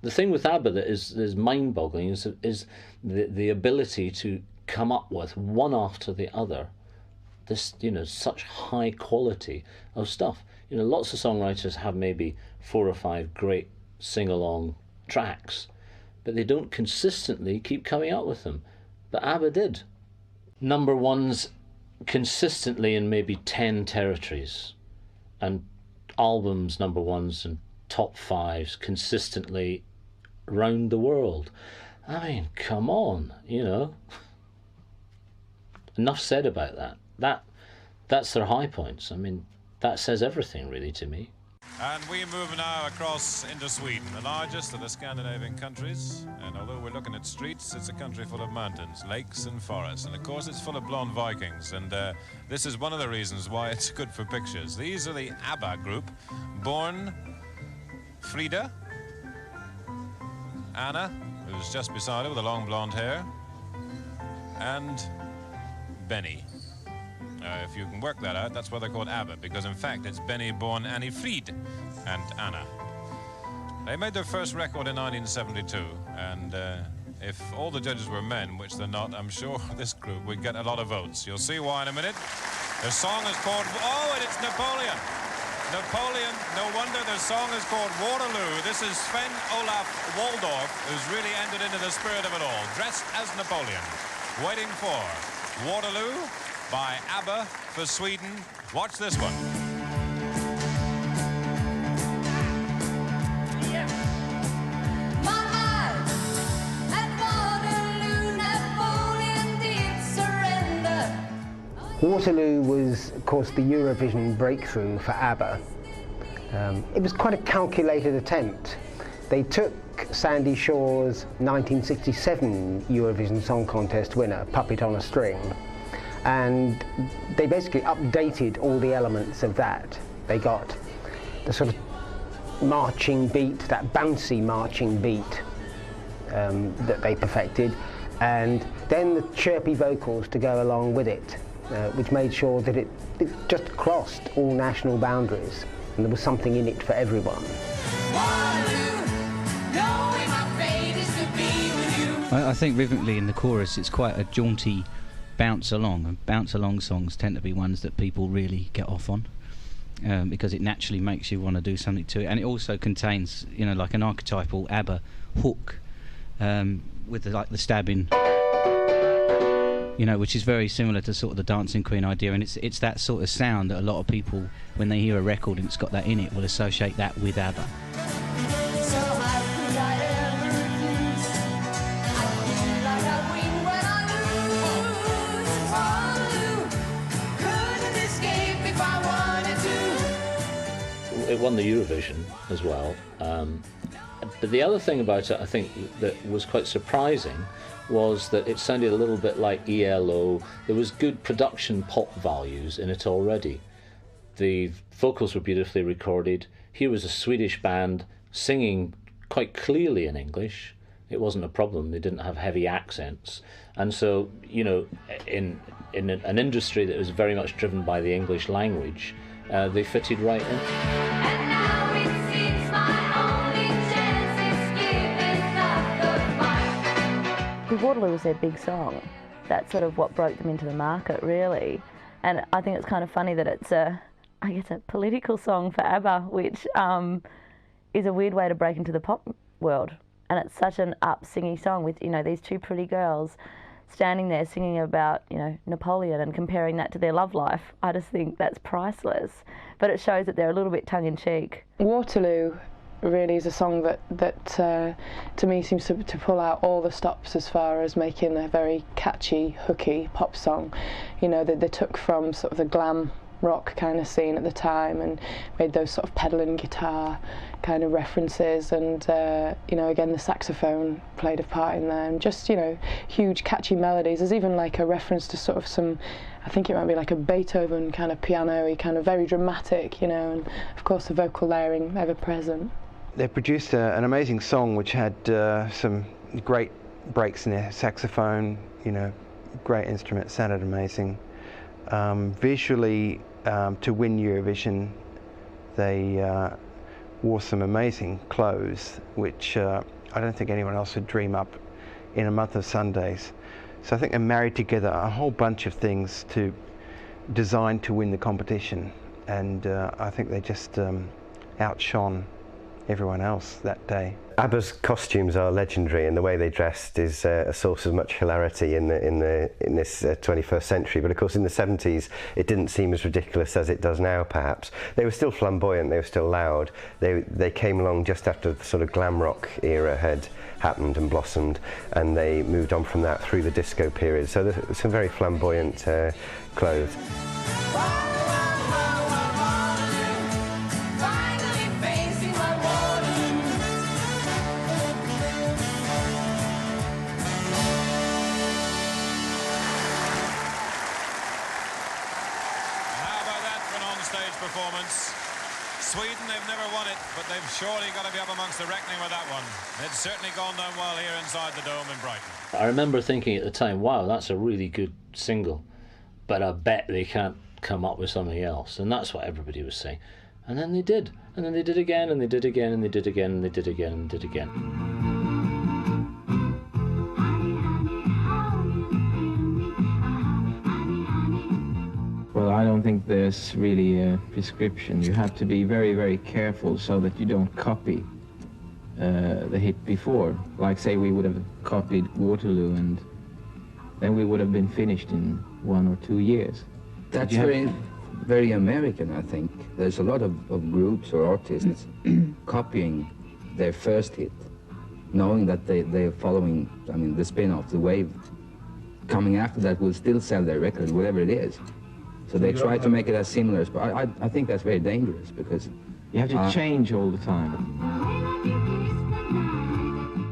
The thing with ABBA that is mind-boggling is the ability to come up with one after the other this, such high quality of stuff. Lots of songwriters have maybe 4 or 5 great sing-along tracks, but they don't consistently keep coming up with them. But ABBA did. Number ones consistently in maybe 10 territories, and albums number ones and top 5s consistently round the world. I mean, come on, Enough said about that. That's their high points. I mean, that says everything really to me. And we move now across into Sweden, the largest of the Scandinavian countries. And although we're looking at streets, it's a country full of mountains, lakes and forests. And of course, it's full of blonde Vikings. And this is one of the reasons why it's good for pictures. These are the ABBA group, born Frida, Anna, who's just beside her with the long blonde hair, and Benny. If you can work that out, that's why they're called ABBA, because in fact it's Benny born Anni-Frid and Anna. They made their first record in 1972, and if all the judges were men, which they're not, I'm sure this group would get a lot of votes. You'll see why in a minute. Their song is called, oh, and it's Napoleon. Napoleon, no wonder their song is called Waterloo. This is Sven Olaf Waldorf, who's really entered into the spirit of it all, dressed as Napoleon, waiting for Waterloo by ABBA for Sweden. Watch this one. Waterloo was, of course, the Eurovision breakthrough for ABBA. It was quite a calculated attempt. They took Sandy Shaw's 1967 Eurovision Song Contest winner, Puppet on a String, and they basically updated all the elements of that. They got the sort of marching beat, that bouncy marching beat that they perfected, and then the chirpy vocals to go along with it, which made sure that it just crossed all national boundaries, and there was something in it for everyone. I think rhythmically in the chorus it's quite a jaunty bounce along, and bounce along songs tend to be ones that people really get off on, because it naturally makes you want to do something to it, and it also contains, like an archetypal ABBA hook, with the stabbing, which is very similar to sort of the Dancing Queen idea, and it's that sort of sound that a lot of people, when they hear a record and it's got that in it, will associate that with ABBA. It won the Eurovision as well. But the other thing about it, I think, that was quite surprising was that it sounded a little bit like ELO. There was good production pop values in it already. The vocals were beautifully recorded. Here was a Swedish band singing quite clearly in English. It wasn't a problem. They didn't have heavy accents. And so, in an industry that was very much driven by the English language, they fitted right in. And now it seems my only chance is giving up the fight. Waterloo was their big song. That's sort of what broke them into the market, really. And I think it's kind of funny that it's a political song for ABBA, which is a weird way to break into the pop world. And it's such an up-singy song with, these two pretty girls standing there singing about, Napoleon and comparing that to their love life. I just think that's priceless. But it shows that they're a little bit tongue-in-cheek. Waterloo really is a song that to me seems to pull out all the stops as far as making a very catchy, hooky pop song. That they took from sort of the glam rock kind of scene at the time and made those sort of pedaling guitar kind of references, and again the saxophone played a part in there, and just huge catchy melodies. There's even like a reference to sort of some, I think it might be like a Beethoven kind of piano-y, kind of very dramatic, and of course the vocal layering ever present. They produced an amazing song which had some great breaks in their saxophone, great instrument, sounded amazing. Visually, to win Eurovision, they wore some amazing clothes, which I don't think anyone else would dream up in a month of Sundays. So I think they married together a whole bunch of things designed to win the competition, and I think they just outshone everyone else that day. ABBA's costumes are legendary, and the way they dressed is a source of much hilarity in this 21st century. But of course, in the 70s, it didn't seem as ridiculous as it does now. Perhaps they were still flamboyant, they were still loud. They came along just after the sort of glam rock era had happened and blossomed, and they moved on from that through the disco period. So there's some very flamboyant clothes. Performance. Sweden, they've never won it, but they've surely got to be up amongst the reckoning with that one. It's certainly gone down well here inside the Dome in Brighton. I remember thinking at the time, wow, that's a really good single, but I bet they can't come up with something else. And that's what everybody was saying. And then they did. And then they did again, and they did again, and they did again, and they did again, and did again. Well, I don't think there's really a prescription. You have to be very, very careful so that you don't copy the hit before. Like, say, we would have copied Waterloo, and then we would have been finished in 1 or 2 years. That's very American, I think. There's a lot of groups or artists copying their first hit, knowing that they're following, I mean, the spin-off, the wave coming after that will still sell their record, whatever it is. So they try to make it as similar as, but I think that's very dangerous, because you have to change all the time.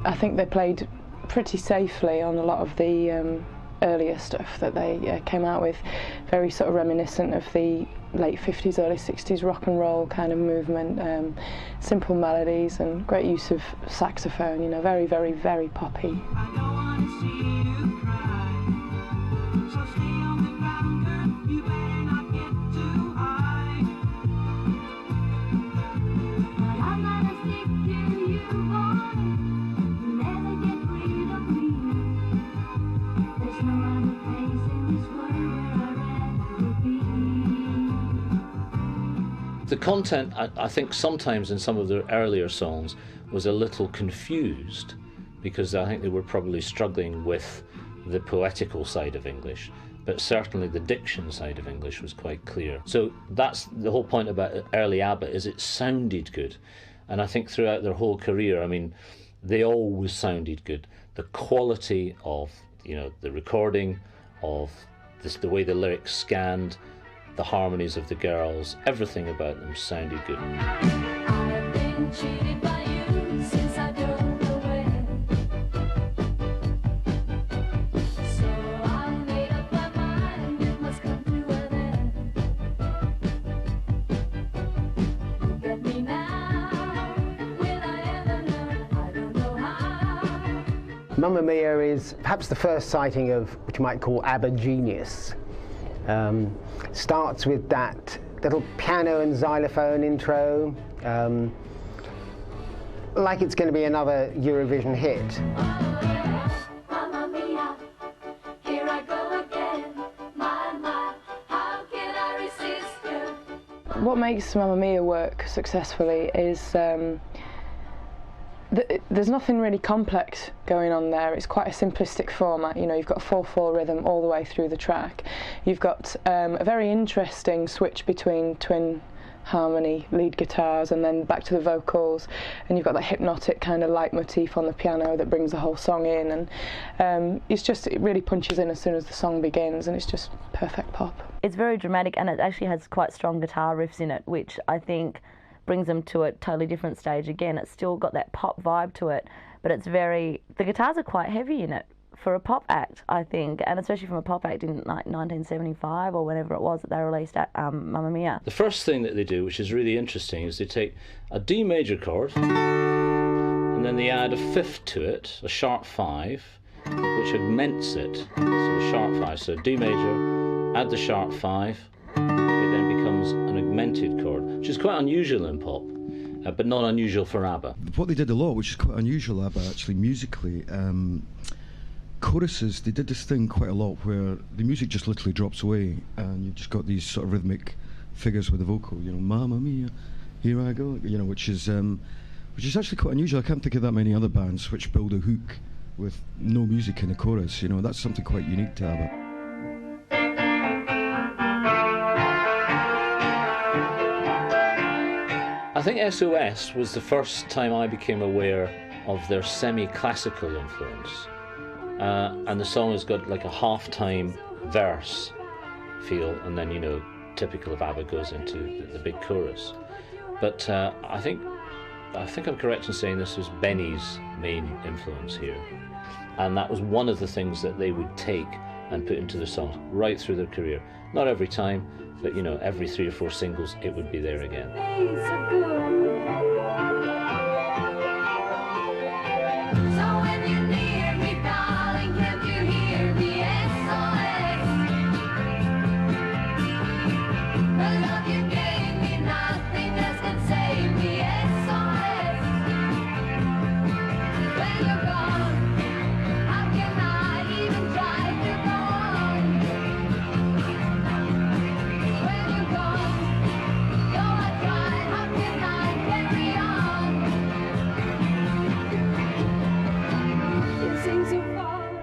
I think they played pretty safely on a lot of the earlier stuff that they came out with, very sort of reminiscent of the late 50s, early 60s rock and roll kind of movement, simple melodies and great use of saxophone, you know, very, very, very poppy. The content, I think sometimes in some of their earlier songs was a little confused, because I think they were probably struggling with the poetical side of English, but certainly the diction side of English was quite clear. So that's the whole point about early ABBA, is it sounded good. And I think throughout their whole career, I mean, they always sounded good. The quality of, you know, the recording, of this, the way the lyrics scanned, the harmonies of the girls, everything about them sounded good. I've been cheated by you since I don't know when. So I made up my mind, it must come to an end. Get me now, will I ever learn? I don't know how. Mamma Mia is perhaps the first sighting of what you might call ABBA Genius. Starts with that little piano and xylophone intro, like it's going to be another Eurovision hit. Mamma Mia, here I go again. My, how can I resist you? What makes Mamma Mia work successfully is there's nothing really complex going on there. It's quite a simplistic format. You know, you've got a 4/4 rhythm all the way through the track. You've got a very interesting switch between twin harmony, lead guitars, and then back to the vocals, and you've got that hypnotic kind of leitmotif on the piano that brings the whole song in, and it really punches in as soon as the song begins, and it's just perfect pop. It's very dramatic, and it actually has quite strong guitar riffs in it, which I think brings them to a totally different stage again. It's still got that pop vibe to it, but the guitars are quite heavy in it for a pop act, I think, and especially from a pop act in like 1975 or whenever it was that they released Mamma Mia. The first thing that they do, which is really interesting, is they take a D major chord and then they add a fifth to it, a sharp 5, which augments it. So the sharp 5, so D major, add the sharp 5, it then becomes an augmented chord, which is quite unusual in pop. but not unusual for ABBA. What they did a lot, which is quite unusual, ABBA, actually, musically, choruses, they did this thing quite a lot where the music just literally drops away and you've just got these sort of rhythmic figures with the vocal, you know, Mamma Mia, here I go, you know, which is actually quite unusual. I can't think of that many other bands which build a hook with no music in the chorus, you know, that's something quite unique to ABBA. I think SOS was the first time I became aware of their semi-classical influence. And the song has got like a half-time verse feel, and then, you know, typical of ABBA goes into the big chorus. But I think I'm correct in saying this was Benny's main influence here. And that was one of the things that they would take and put into the songs right through their career. Not every time, but, you know, every 3 or 4 singles, it would be there again.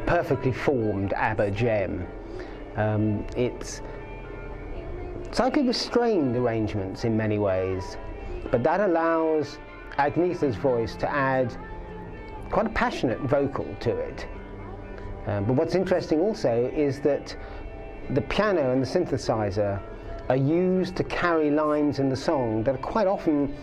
Perfectly formed ABBA gem. It's slightly restrained arrangements in many ways, but that allows Agnetha's voice to add quite a passionate vocal to it. But what's interesting also is that the piano and the synthesizer are used to carry lines in the song that are quite often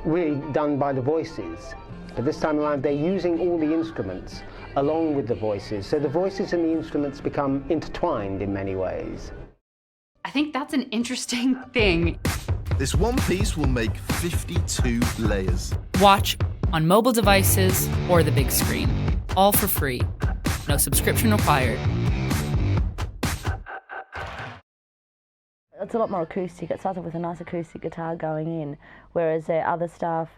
really done by the voices. But this time around they're using all the instruments along with the voices, so the voices and the instruments become intertwined in many ways. I think that's an interesting thing. This one piece will make 52 layers. Watch on mobile devices or the big screen. All for free. No subscription required. It's a lot more acoustic. It starts off with a nice acoustic guitar going in, whereas their other stuff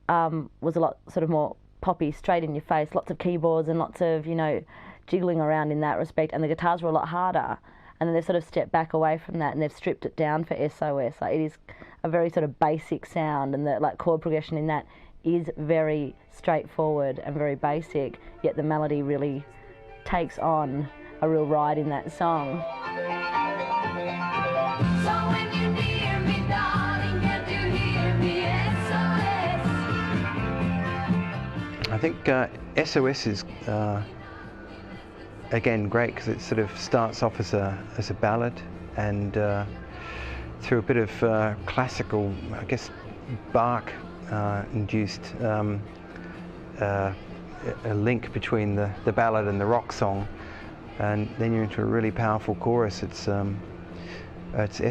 was a lot sort of more poppy, straight in your face, lots of keyboards and lots of, you know, jiggling around in that respect, and the guitars were a lot harder, and then they've sort of stepped back away from that and they've stripped it down for SOS. Like, it is a very sort of basic sound, and the like chord progression in that is very straightforward and very basic, yet the melody really takes on a real ride in that song. So when you're near me, darling, can't you hear me? SOS. I think SOS is again great because it sort of starts off as a ballad, and through a bit of classical, I guess, Bach induced a link between the ballad and the rock song, and then you're into a really powerful chorus. It's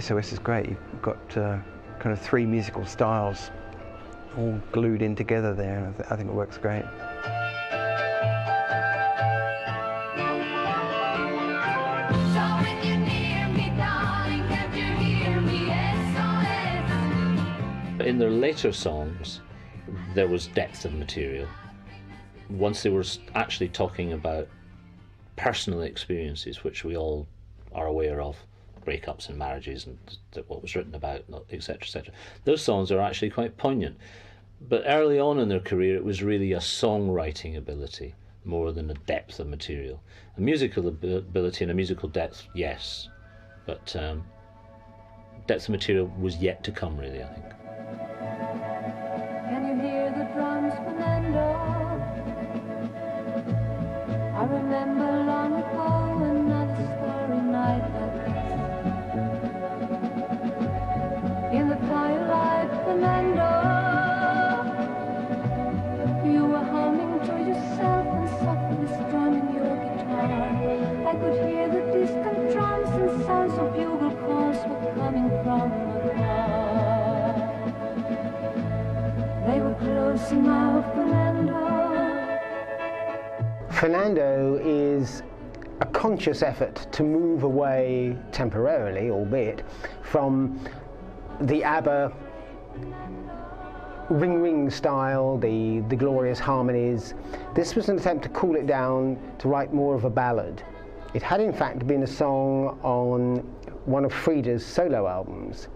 SOS is great. You've got kind of 3 musical styles all glued in together there, and I think it works great. In their later songs, there was depth of material. Once they were actually talking about personal experiences, which we all are aware of, breakups and marriages and what was written about, etc., etc. Those songs are actually quite poignant. But early on in their career, it was really a songwriting ability more than a depth of material. A musical ability and a musical depth, yes, but depth of material was yet to come, really, I think. Can you hear the drums, Fernando? I remember long ago another starry night like this. In the firelight, Fernando, you were humming to yourself and softly strumming your guitar. I could hear the distant drums and sounds of bugle calls were coming from afar. They were close enough, Fernando. Fernando is a conscious effort to move away temporarily, albeit, from the ABBA ring style, the glorious harmonies. This was an attempt to cool it down, to write more of a ballad. It had in fact been a song on one of Frida's solo albums,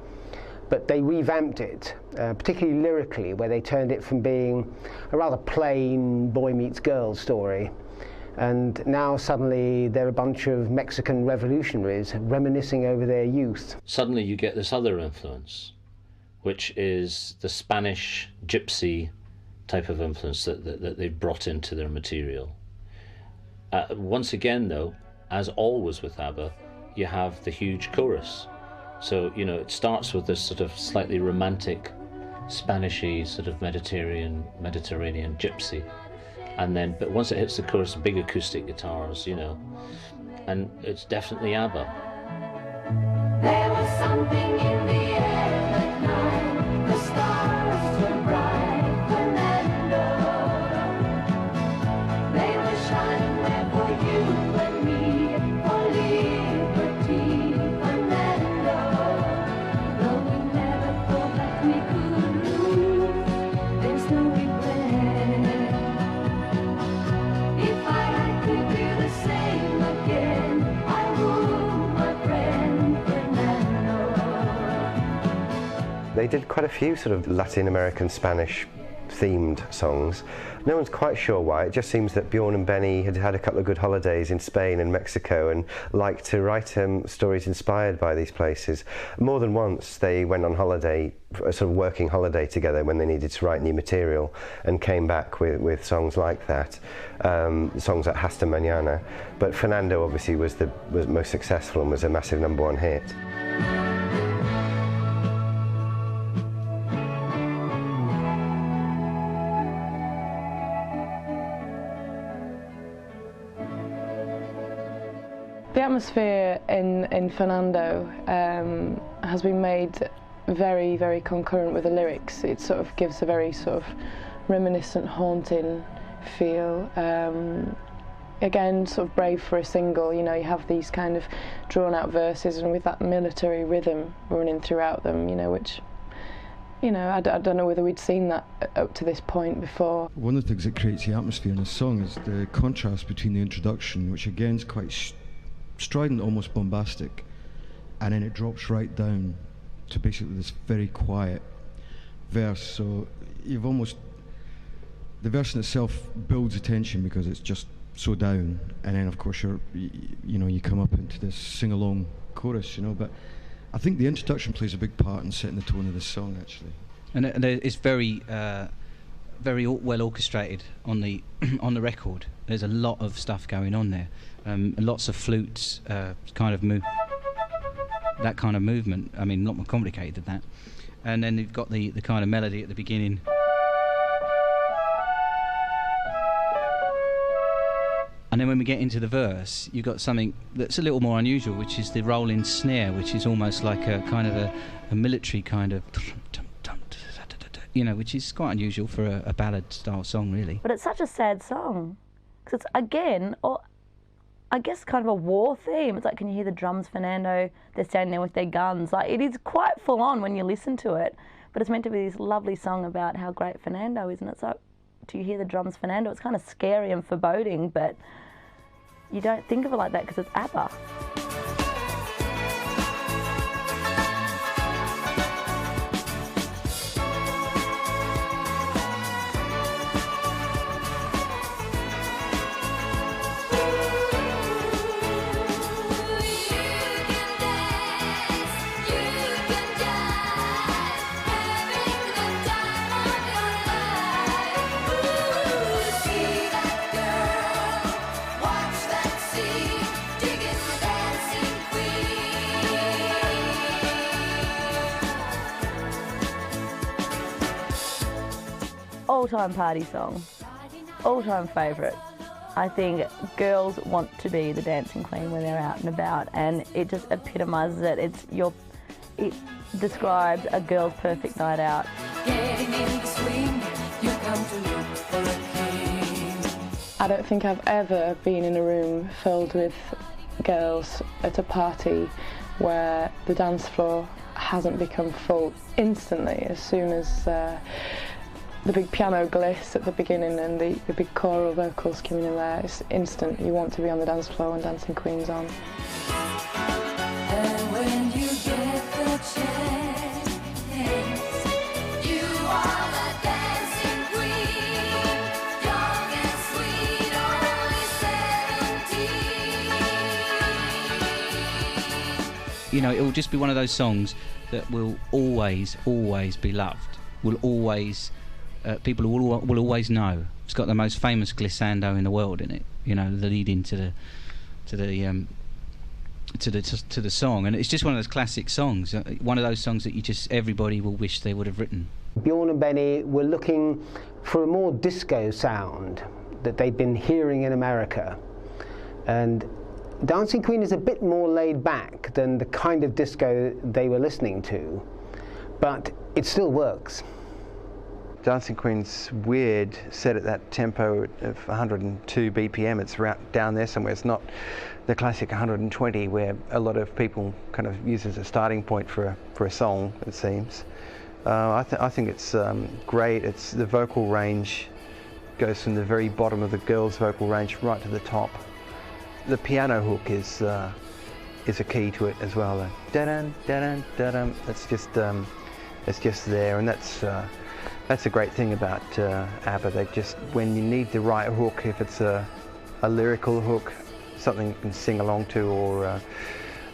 but they revamped it, particularly lyrically, where they turned it from being a rather plain boy meets girl story, and now suddenly they're a bunch of Mexican revolutionaries reminiscing over their youth. Suddenly you get this other influence, which is the Spanish gypsy type of influence that they've brought into their material. Once again, though, as always with ABBA, you have the huge chorus. So, you know, it starts with this sort of slightly romantic, Spanishy, sort of Mediterranean gypsy. And then, but once it hits the chorus, big acoustic guitars, you know, and it's definitely ABBA. There was something in the air that night, the stars were bright, Fernando. They were shining there for you and me, for liberty, Fernando. Though we never thought that we could lose, there's no regret. If I had to do the same again, I would, my friend Fernando. They did quite a few sort of Latin American Spanish themed songs. No one's quite sure why. It just seems that Bjorn and Benny had had a couple of good holidays in Spain and Mexico and liked to write stories inspired by these places. More than once they went on holiday, a sort of working holiday together when they needed to write new material, and came back with songs like that, songs like Hasta Mañana. But Fernando obviously was most successful and was a massive #1 hit. The atmosphere in Fernando has been made very, very concurrent with the lyrics. It sort of gives a very sort of reminiscent, haunting feel. Again, sort of brave for a single, you know, you have these kind of drawn-out verses and with that military rhythm running throughout them, you know, which, you know, I don't know whether we'd seen that up to this point before. One of the things that creates the atmosphere in a song is the contrast between the introduction, which again is quite strident, almost bombastic, and then it drops right down to basically this very quiet verse. So you've almost, the verse in itself builds attention because it's just so down, and then of course you come up into this sing-along chorus, you know. But I think the introduction plays a big part in setting the tone of this song, actually. And it's very very well orchestrated on the on the record. There's a lot of stuff going on there. Lots of flutes, kind of that kind of movement. I mean, not more complicated than that. And then you've got the kind of melody at the beginning. And then when we get into the verse, you've got something that's a little more unusual, which is the rolling snare, which is almost like a kind of a military kind of, you know, which is quite unusual for a ballad-style song, really. But it's such a sad song, because it's, again, I guess kind of a war theme. It's like, can you hear the drums, Fernando? They're standing there with their guns. Like, it is quite full on when you listen to it, but it's meant to be this lovely song about how great Fernando is, and it's like, do you hear the drums, Fernando? It's kind of scary and foreboding, but you don't think of it like that because it's ABBA. All-time party song, all-time favourite. I think girls want to be the dancing queen when they're out and about, and it just epitomises it. It describes a girl's perfect night out. Getting in the swing, you come to look for a king. I don't think I've ever been in a room filled with girls at a party where the dance floor hasn't become full instantly as soon as the big piano gliss at the beginning and the big choral vocals coming in there. It's instant. You want to be on the dance floor when Dancing Queen's on. And when you get the chance, you are the dancing queen, young and sweet, only 17. You know, it will just be one of those songs that will always, always be loved. Will always, people will always know. It's got the most famous glissando in the world in it. You know, the lead into the song, and it's just one of those classic songs. One of those songs that everybody will wish they would have written. Bjorn and Benny were looking for a more disco sound that they'd been hearing in America, and Dancing Queen is a bit more laid back than the kind of disco they were listening to, but it still works. Dancing Queen's weird, set at that tempo of 102 BPM. It's down there somewhere. It's not the classic 120 where a lot of people kind of use as a starting point for a song, it seems. I think it's great. It's the vocal range goes from the very bottom of the girls' vocal range right to the top. The piano hook is a key to it as well. Da-dun, da-dun, da-dun. It's just there, and that's a great thing about ABBA. They just, when you need the right hook, if it's a lyrical hook, something you can sing along to, or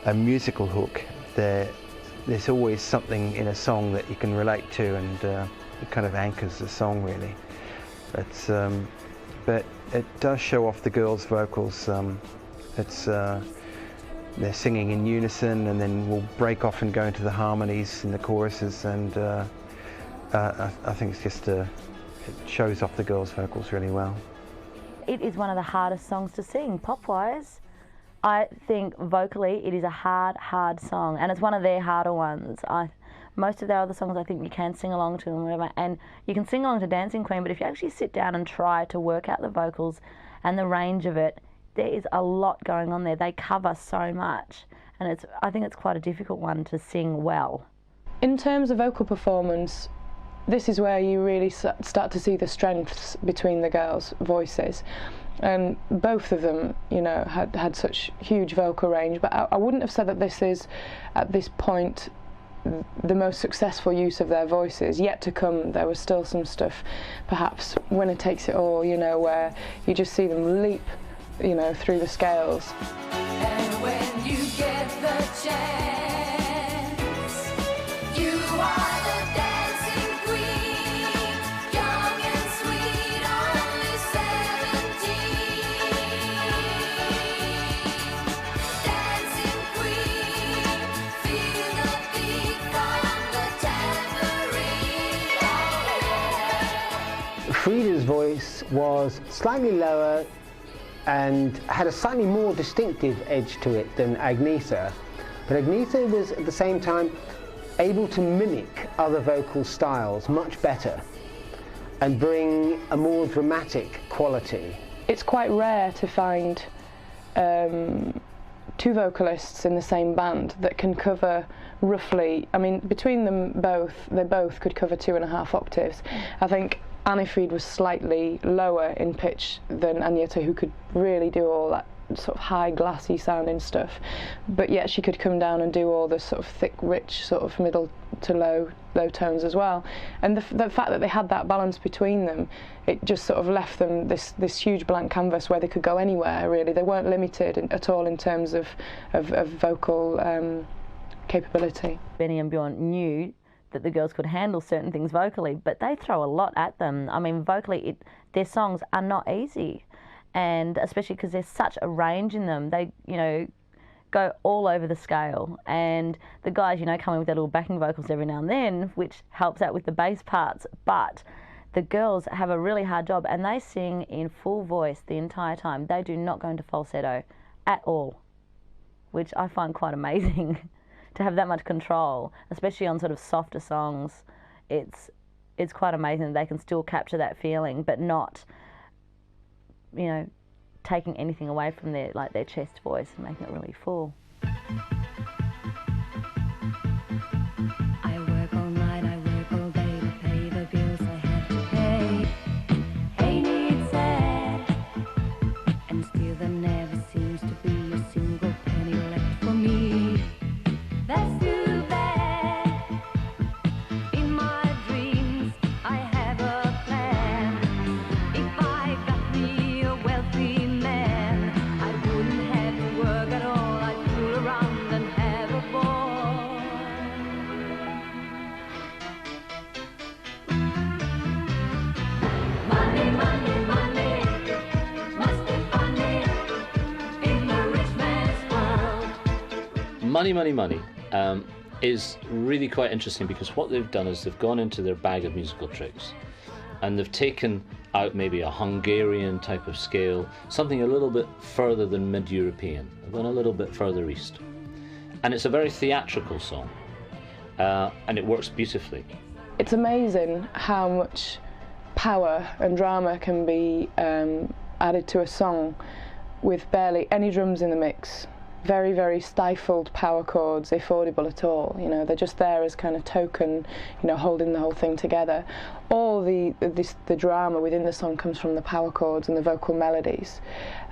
a musical hook, there's always something in a song that you can relate to, and it kind of anchors the song really. But it does show off the girls' vocals. They're singing in unison, and then we'll break off and go into the harmonies in the choruses, and I think it's just it shows off the girls' vocals really well. It is one of the hardest songs to sing, pop-wise. I think vocally it is a hard song, and it's one of their harder ones. Most of their other songs I think you can sing along to and whatever, and you can sing along to Dancing Queen, but if you actually sit down and try to work out the vocals and the range of it, there is a lot going on there. They cover so much, and I think it's quite a difficult one to sing well. In terms of vocal performance, this is where you really start to see the strengths between the girls' voices. And both of them, you know, had such huge vocal range, but I wouldn't have said that this is, at this point, the most successful use of their voices. Yet to come, there was still some stuff, perhaps Winner Takes It All, you know, where you just see them leap, you know, through the scales. And when you get the chance, you are the dancing queen, young and sweet, only 17. Dancing queen, feel the beat from the tambourine. Frida's voice was slightly lower and had a slightly more distinctive edge to it than Agnetha. But Agnetha was at the same time able to mimic other vocal styles much better and bring a more dramatic quality. It's quite rare to find two vocalists in the same band that can cover roughly, I mean, between them both, they both could cover 2.5 octaves. I think Anni-Frid was slightly lower in pitch than Agnetha, who could really do all that sort of high, glassy sounding stuff, but yet she could come down and do all the sort of thick, rich, sort of middle to low tones as well. And the fact that they had that balance between them, it just sort of left them this huge blank canvas where they could go anywhere, really. They weren't limited at all in terms of vocal capability. Benny and Bjorn knew that the girls could handle certain things vocally, but they throw a lot at them. I mean, vocally, their songs are not easy, and especially because there's such a range in them. They, you know, go all over the scale, and the guys, you know, come in with their little backing vocals every now and then, which helps out with the bass parts, but the girls have a really hard job, and they sing in full voice the entire time. They do not go into falsetto at all, which I find quite amazing. To have that much control, especially on sort of softer songs, it's quite amazing that they can still capture that feeling, but not, you know, taking anything away from their chest voice and making it really full. I work all night, I work all day to pay the bills I have to pay. Money, Money, Money is really quite interesting, because what they've done is they've gone into their bag of musical tricks and they've taken out maybe a Hungarian type of scale, something a little bit further than mid-European. They've gone a little bit further east. And it's a very theatrical song, and it works beautifully. It's amazing how much power and drama can be added to a song with barely any drums in the mix. Very, very stifled power chords, if audible at all. You know, they're just there as kind of token, you know, holding the whole thing together. All the drama within the song comes from the power chords and the vocal melodies.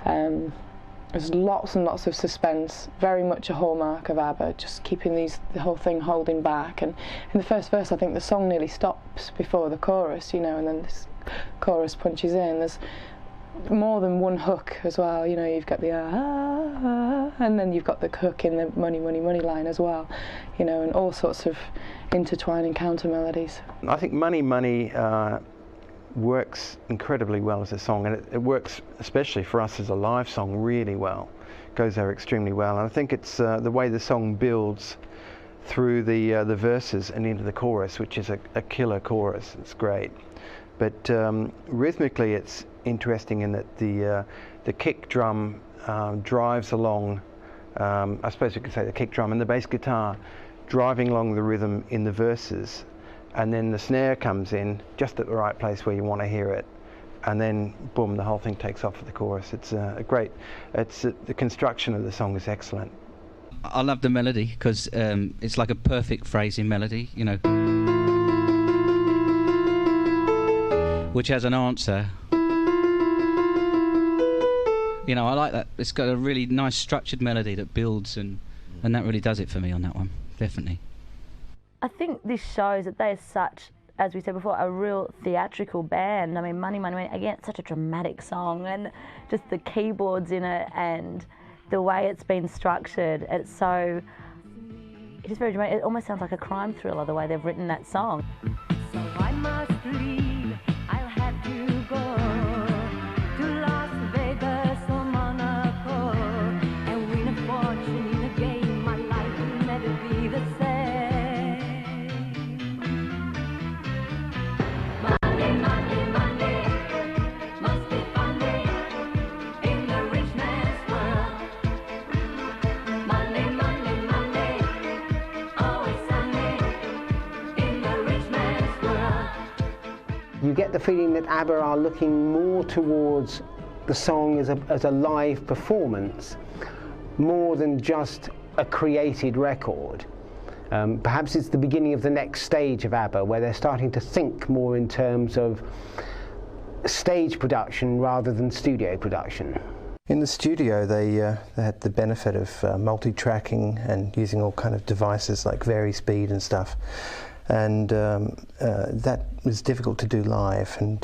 There's lots and lots of suspense, very much a hallmark of ABBA, just keeping the whole thing holding back. And in the first verse, I think the song nearly stops before the chorus, you know, and then this chorus punches in. There's more than one hook as well, you know, you've got the and then you've got the hook in the money, money, money line as well, you know, and all sorts of intertwining counter melodies. I think Money, Money works incredibly well as a song, and it works especially for us as a live song really well. It goes there extremely well, and I think it's the way the song builds through the verses and into the chorus, which is a killer chorus. It's great. But rhythmically, it's interesting in that the kick drum drives along, I suppose you could say the kick drum and the bass guitar driving along the rhythm in the verses, and then the snare comes in just at the right place where you want to hear it, and then boom, the whole thing takes off for the chorus. It's the construction of the song is excellent. I love the melody because it's like a perfect phrasing melody, you know, which has an answer. You know, I like that. It's got a really nice structured melody that builds, and that really does it for me on that one, definitely. I think this shows that they're such, as we said before, a real theatrical band. I mean, Money, Money, Money, again, it's such a dramatic song, and just the keyboards in it and the way it's been structured, it is very dramatic. It almost sounds like a crime thriller, the way they've written that song. So I must leave, I'll have to go to Las Vegas or Monaco and win a fortune in a game. My life will never be the same. Monday, Monday, Monday, must be funny in the rich man's world. Monday, Monday, Monday, always Sunday in the rich man's world. You get the feeling that ABBA are looking more towards the song as a live performance, more than just a created record. Perhaps it's the beginning of the next stage of ABBA, where they're starting to think more in terms of stage production rather than studio production. In the studio, they had the benefit of multi-tracking and using all kind of devices like vari-speed and stuff, and that was difficult to do live. And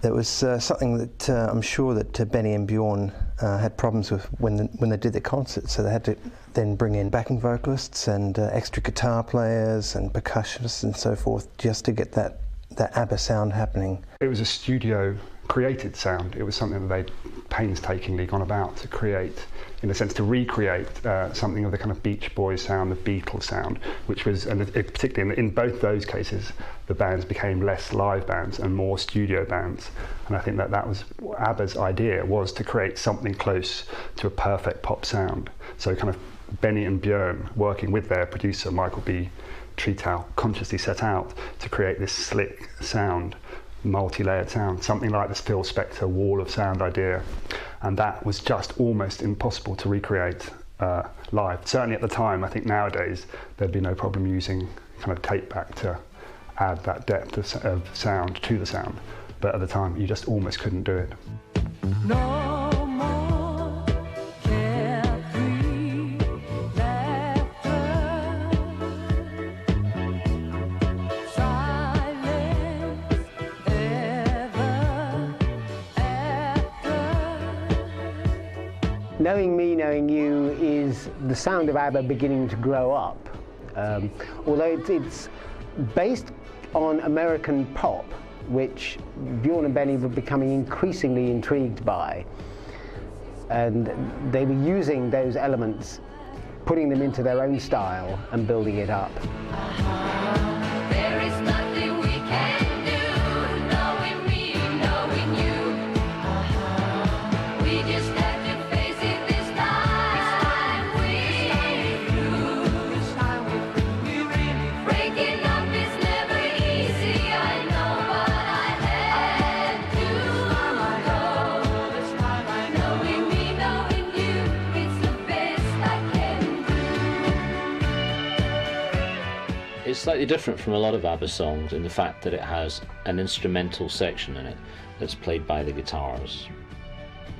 there was something that I'm sure that Benny and Bjorn had problems with when they did their concerts. So they had to then bring in backing vocalists and extra guitar players and percussionists and so forth, just to get that ABBA sound happening. It was a studio created sound. It was something that they'd painstakingly gone about to create, in a sense, to recreate something of the kind of Beach Boys sound, the Beatles sound, which was, and particularly in both those cases, the bands became less live bands and more studio bands. And I think that was ABBA's idea, was to create something close to a perfect pop sound. So kind of Benny and Björn, working with their producer Michael B. Tretow, consciously set out to create this slick sound, multi-layered sound, something like this Phil Spector wall of sound idea, and that was just almost impossible to recreate live. Certainly at the time. I think nowadays there'd be no problem using kind of tape back to add that depth of sound to the sound, but at the time you just almost couldn't do it. No more carefree laughter, silence ever after. Knowing Me, Knowing You is the sound of ABBA beginning to grow up. Although it's based on American pop, which Bjorn and Benny were becoming increasingly intrigued by. And they were using those elements putting them into their own style and building it up. There is nothing we can do, knowing me, knowing you. We just have to face it this time. We through. Breaking up is never easy, I know, but I had to go. Knowing me, knowing you, it's the best I can do. It's slightly different from a lot of ABBA songs in the fact that it has an instrumental section in it that's played by the guitars,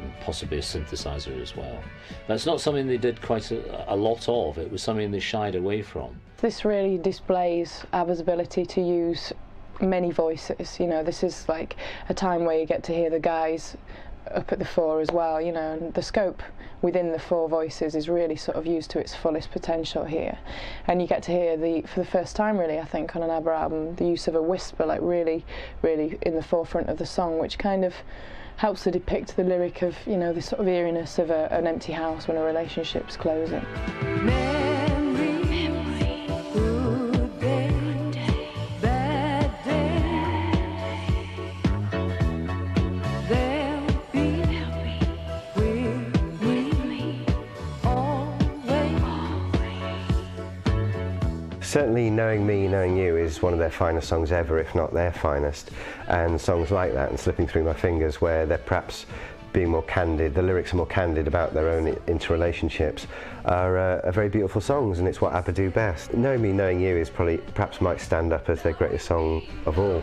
and possibly a synthesizer as well. That's not something they did quite a lot of. It was something they shied away from. This really displays ABBA's ability to use many voices. You know, this is like a time where you get to hear the guys up at the fore as well, you know, and the scope within the four voices is really sort of used to its fullest potential here. And you get to hear, for the first time really, I think, on an ABBA album, the use of a whisper, like really in the forefront of the song, which kind of helps to depict the lyric of, you know, the sort of eeriness of an empty house when a relationship's closing. Certainly Knowing Me, Knowing You is one of their finest songs ever, if not their finest, and songs like that and Slipping Through My Fingers, where they're perhaps being more candid, the lyrics are more candid about their own interrelationships, are very beautiful songs, and it's what ABBA do best. Knowing Me, Knowing You is probably, perhaps might stand up as their greatest song of all.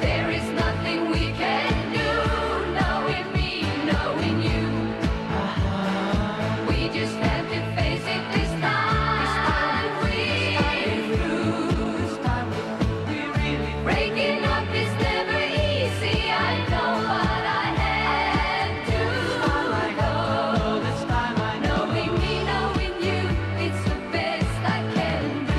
There is nothing we can do, knowing me, knowing you. We just have to face it this time. Breaking up is never easy, I know, but I had to go. This time I know. Knowing me, knowing you, it's the best I can do.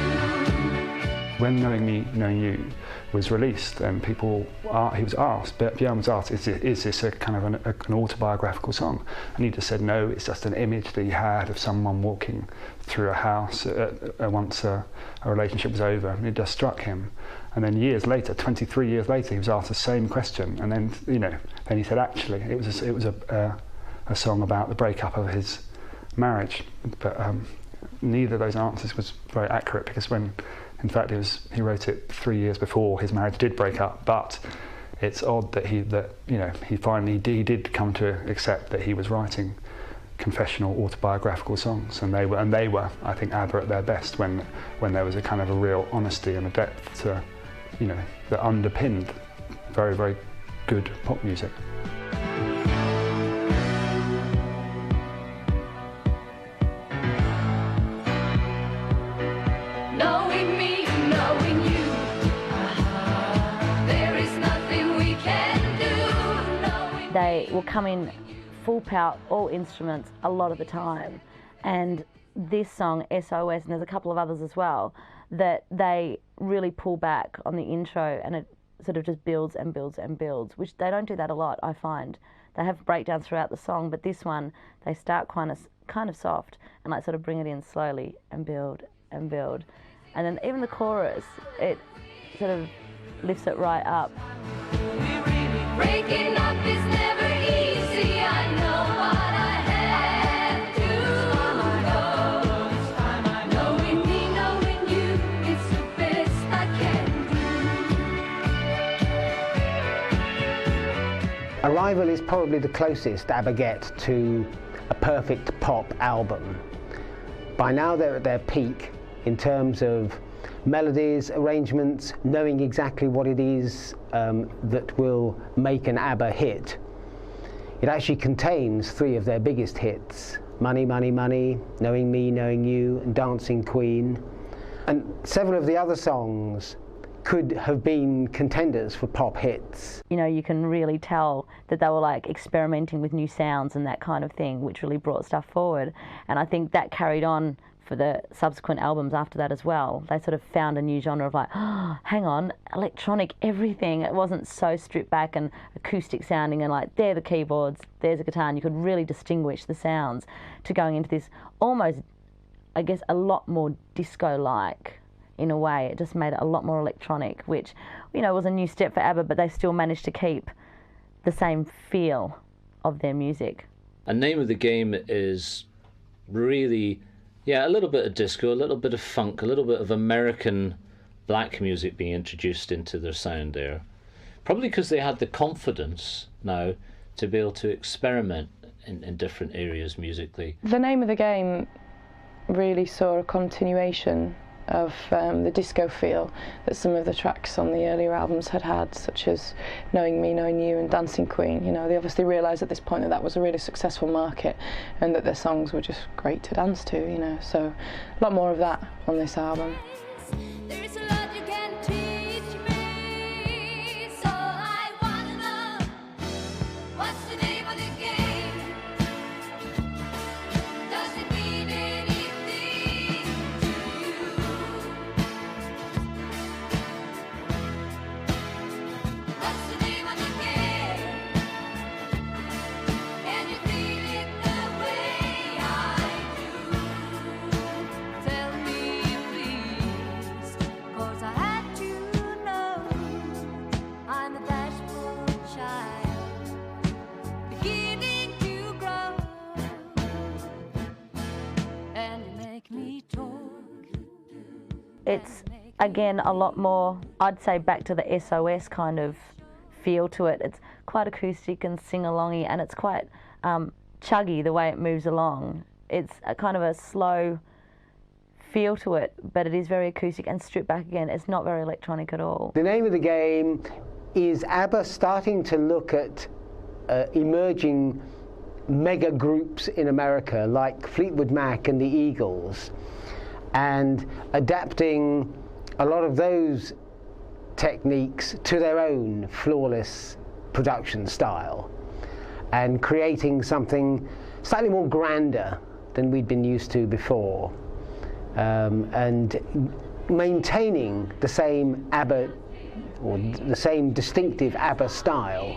When Knowing Me, Knowing You was released, and he was asked, Björn was asked, is this a kind of an autobiographical song? And he just said, no, it's just an image that he had of someone walking through a house once a relationship was over, and it just struck him. And then years later, 23 years later, he was asked the same question, and then, you know, then he said, actually, it was a song about the breakup of his marriage. But neither of those answers was very accurate, because in fact, he wrote it 3 years before his marriage did break up. But it's odd that he did come to accept that he was writing confessional, autobiographical songs, and they were, I think, ABBA at their best when there was a kind of a real honesty and a depth to, you know, that underpinned very, very good pop music. Knowing me, knowing you. There is nothing we can do. They will come in full pout, all instruments, a lot of the time. And this song, SOS, and there's a couple of others as well, that they really pull back on the intro, and it sort of just builds and builds and builds, which they don't do that a lot, I find. They have breakdowns throughout the song, but this one, they start kind of soft and like sort of bring it in slowly and build and build. And then even the chorus, it sort of lifts it right up. Breaking up is never easy, I know, but I had to go. Knowing me, knowing you, it's the best I can do. Arrival is probably the closest ABBA get to a perfect pop album. By now they're at their peak in terms of melodies, arrangements, knowing exactly what it is that will make an ABBA hit. It actually contains three of their biggest hits: Money, Money, Money, Knowing Me, Knowing You, and Dancing Queen. And several of the other songs could have been contenders for pop hits. You know, you can really tell that they were like experimenting with new sounds and that kind of thing, which really brought stuff forward. And I think that carried on for the subsequent albums after that as well. They sort of found a new genre of like, oh, hang on, electronic everything. It wasn't so stripped back and acoustic sounding and like, there are the keyboards, there's a guitar, and you could really distinguish the sounds, to going into this almost, I guess, a lot more disco-like in a way. It just made it a lot more electronic, which, you know, was a new step for ABBA, but they still managed to keep the same feel of their music. And Name of the Game is really, yeah, a little bit of disco, a little bit of funk, a little bit of American black music being introduced into their sound there. Probably because they had the confidence now to be able to experiment in different areas musically. The Name of the Game really saw a continuation of the disco feel that some of the tracks on the earlier albums had, such as Knowing Me, Knowing You and Dancing Queen. You know, they obviously realised at this point that that was a really successful market and that their songs were just great to dance to, you know. So a lot more of that on this album. It's, again, a lot more, I'd say, back to the SOS kind of feel to it. It's quite acoustic and sing-alongy, and it's quite chuggy the way it moves along. It's a kind of a slow feel to it, but it is very acoustic and stripped back again. It's not very electronic at all. The Name of the Game is ABBA starting to look at emerging mega groups in America like Fleetwood Mac and the Eagles, and adapting a lot of those techniques to their own flawless production style and creating something slightly more grander than we'd been used to before, and maintaining the same ABBA, or the same distinctive ABBA style.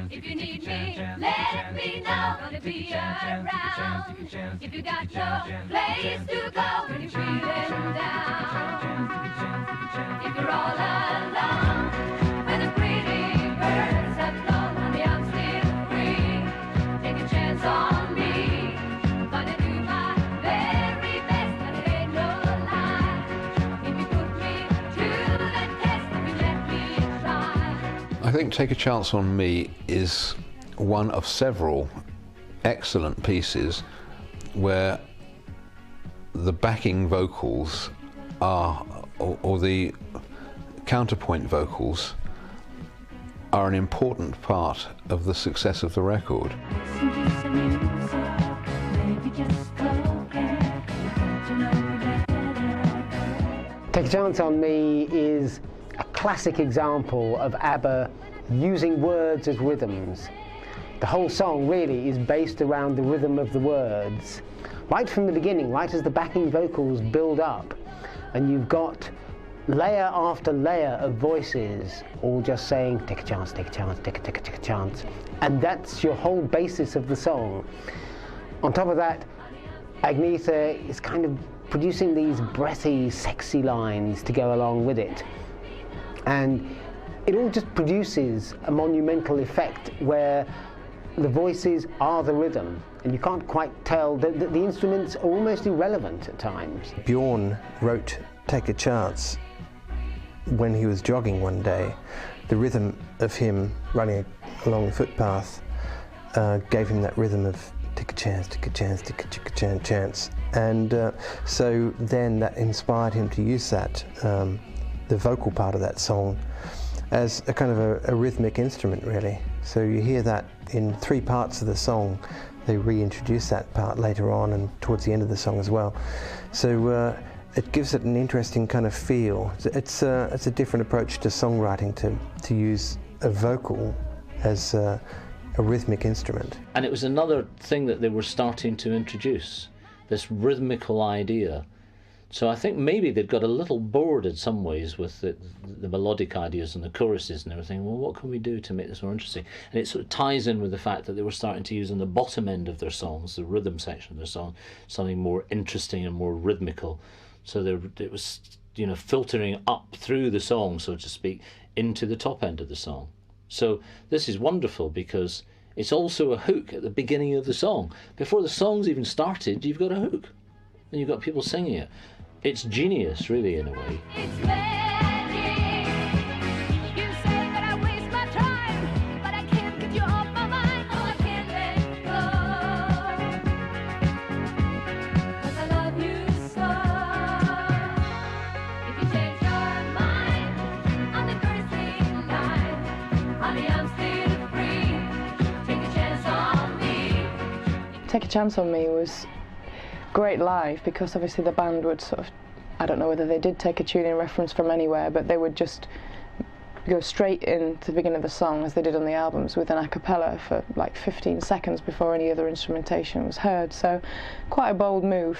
If you need me, let me know. Gonna be around. If you got no place to go when you're feeling down. If you're all alone, when the pretty birds have flown, honey, I'm still free. Take a chance on me. Gonna do my very best, and it ain't no lie. If you put me to the test, if you let me try. I think Take a Chance on Me is one of several excellent pieces where the backing vocals are, or the counterpoint vocals are an important part of the success of the record. Take a Chance on Me is a classic example of ABBA using words as rhythms. The whole song really is based around the rhythm of the words. Right from the beginning, right as the backing vocals build up, and you've got layer after layer of voices all just saying, take a chance, take a chance, take a chance. And that's your whole basis of the song. On top of that, Agnetha is kind of producing these breathy, sexy lines to go along with it. And it all just produces a monumental effect where the voices are the rhythm, and you can't quite tell, the instruments are almost irrelevant at times. Bjorn wrote Take a Chance when he was jogging one day. The rhythm of him running along the footpath gave him that rhythm of take a chance, take a chance, take a chance. And so then that inspired him to use that, the vocal part of that song, as a kind of a rhythmic instrument, really. So you hear that in 3 parts of the song. They reintroduce that part later on and towards the end of the song as well. So it gives it an interesting kind of feel. It's a different approach to songwriting to use a vocal as a rhythmic instrument. And it was another thing that they were starting to introduce, this rhythmical idea. So I think maybe they'd got a little bored in some ways with the melodic ideas and the choruses and everything. Well, what can we do to make this more interesting? And it sort of ties in with the fact that they were starting to use on the bottom end of their songs, the rhythm section of their song, something more interesting and more rhythmical. So it was, you know, filtering up through the song, so to speak, into the top end of the song. So this is wonderful because it's also a hook at the beginning of the song. Before the song's even started, you've got a hook. And you've got people singing it. It's genius, really, in a way. It's magic. You say that I waste my time, but I can't get you off my mind. Oh, I can't let go. 'Cause I love you so. If you change your mind on the courtesy line, honey, I'm still free. Take a chance on me. Take a Chance on Me was great live because obviously the band would sort of, I don't know whether they did take a tuning reference from anywhere, but they would just go straight into the beginning of the song as they did on the albums with an a cappella for like 15 seconds before any other instrumentation was heard. So quite a bold move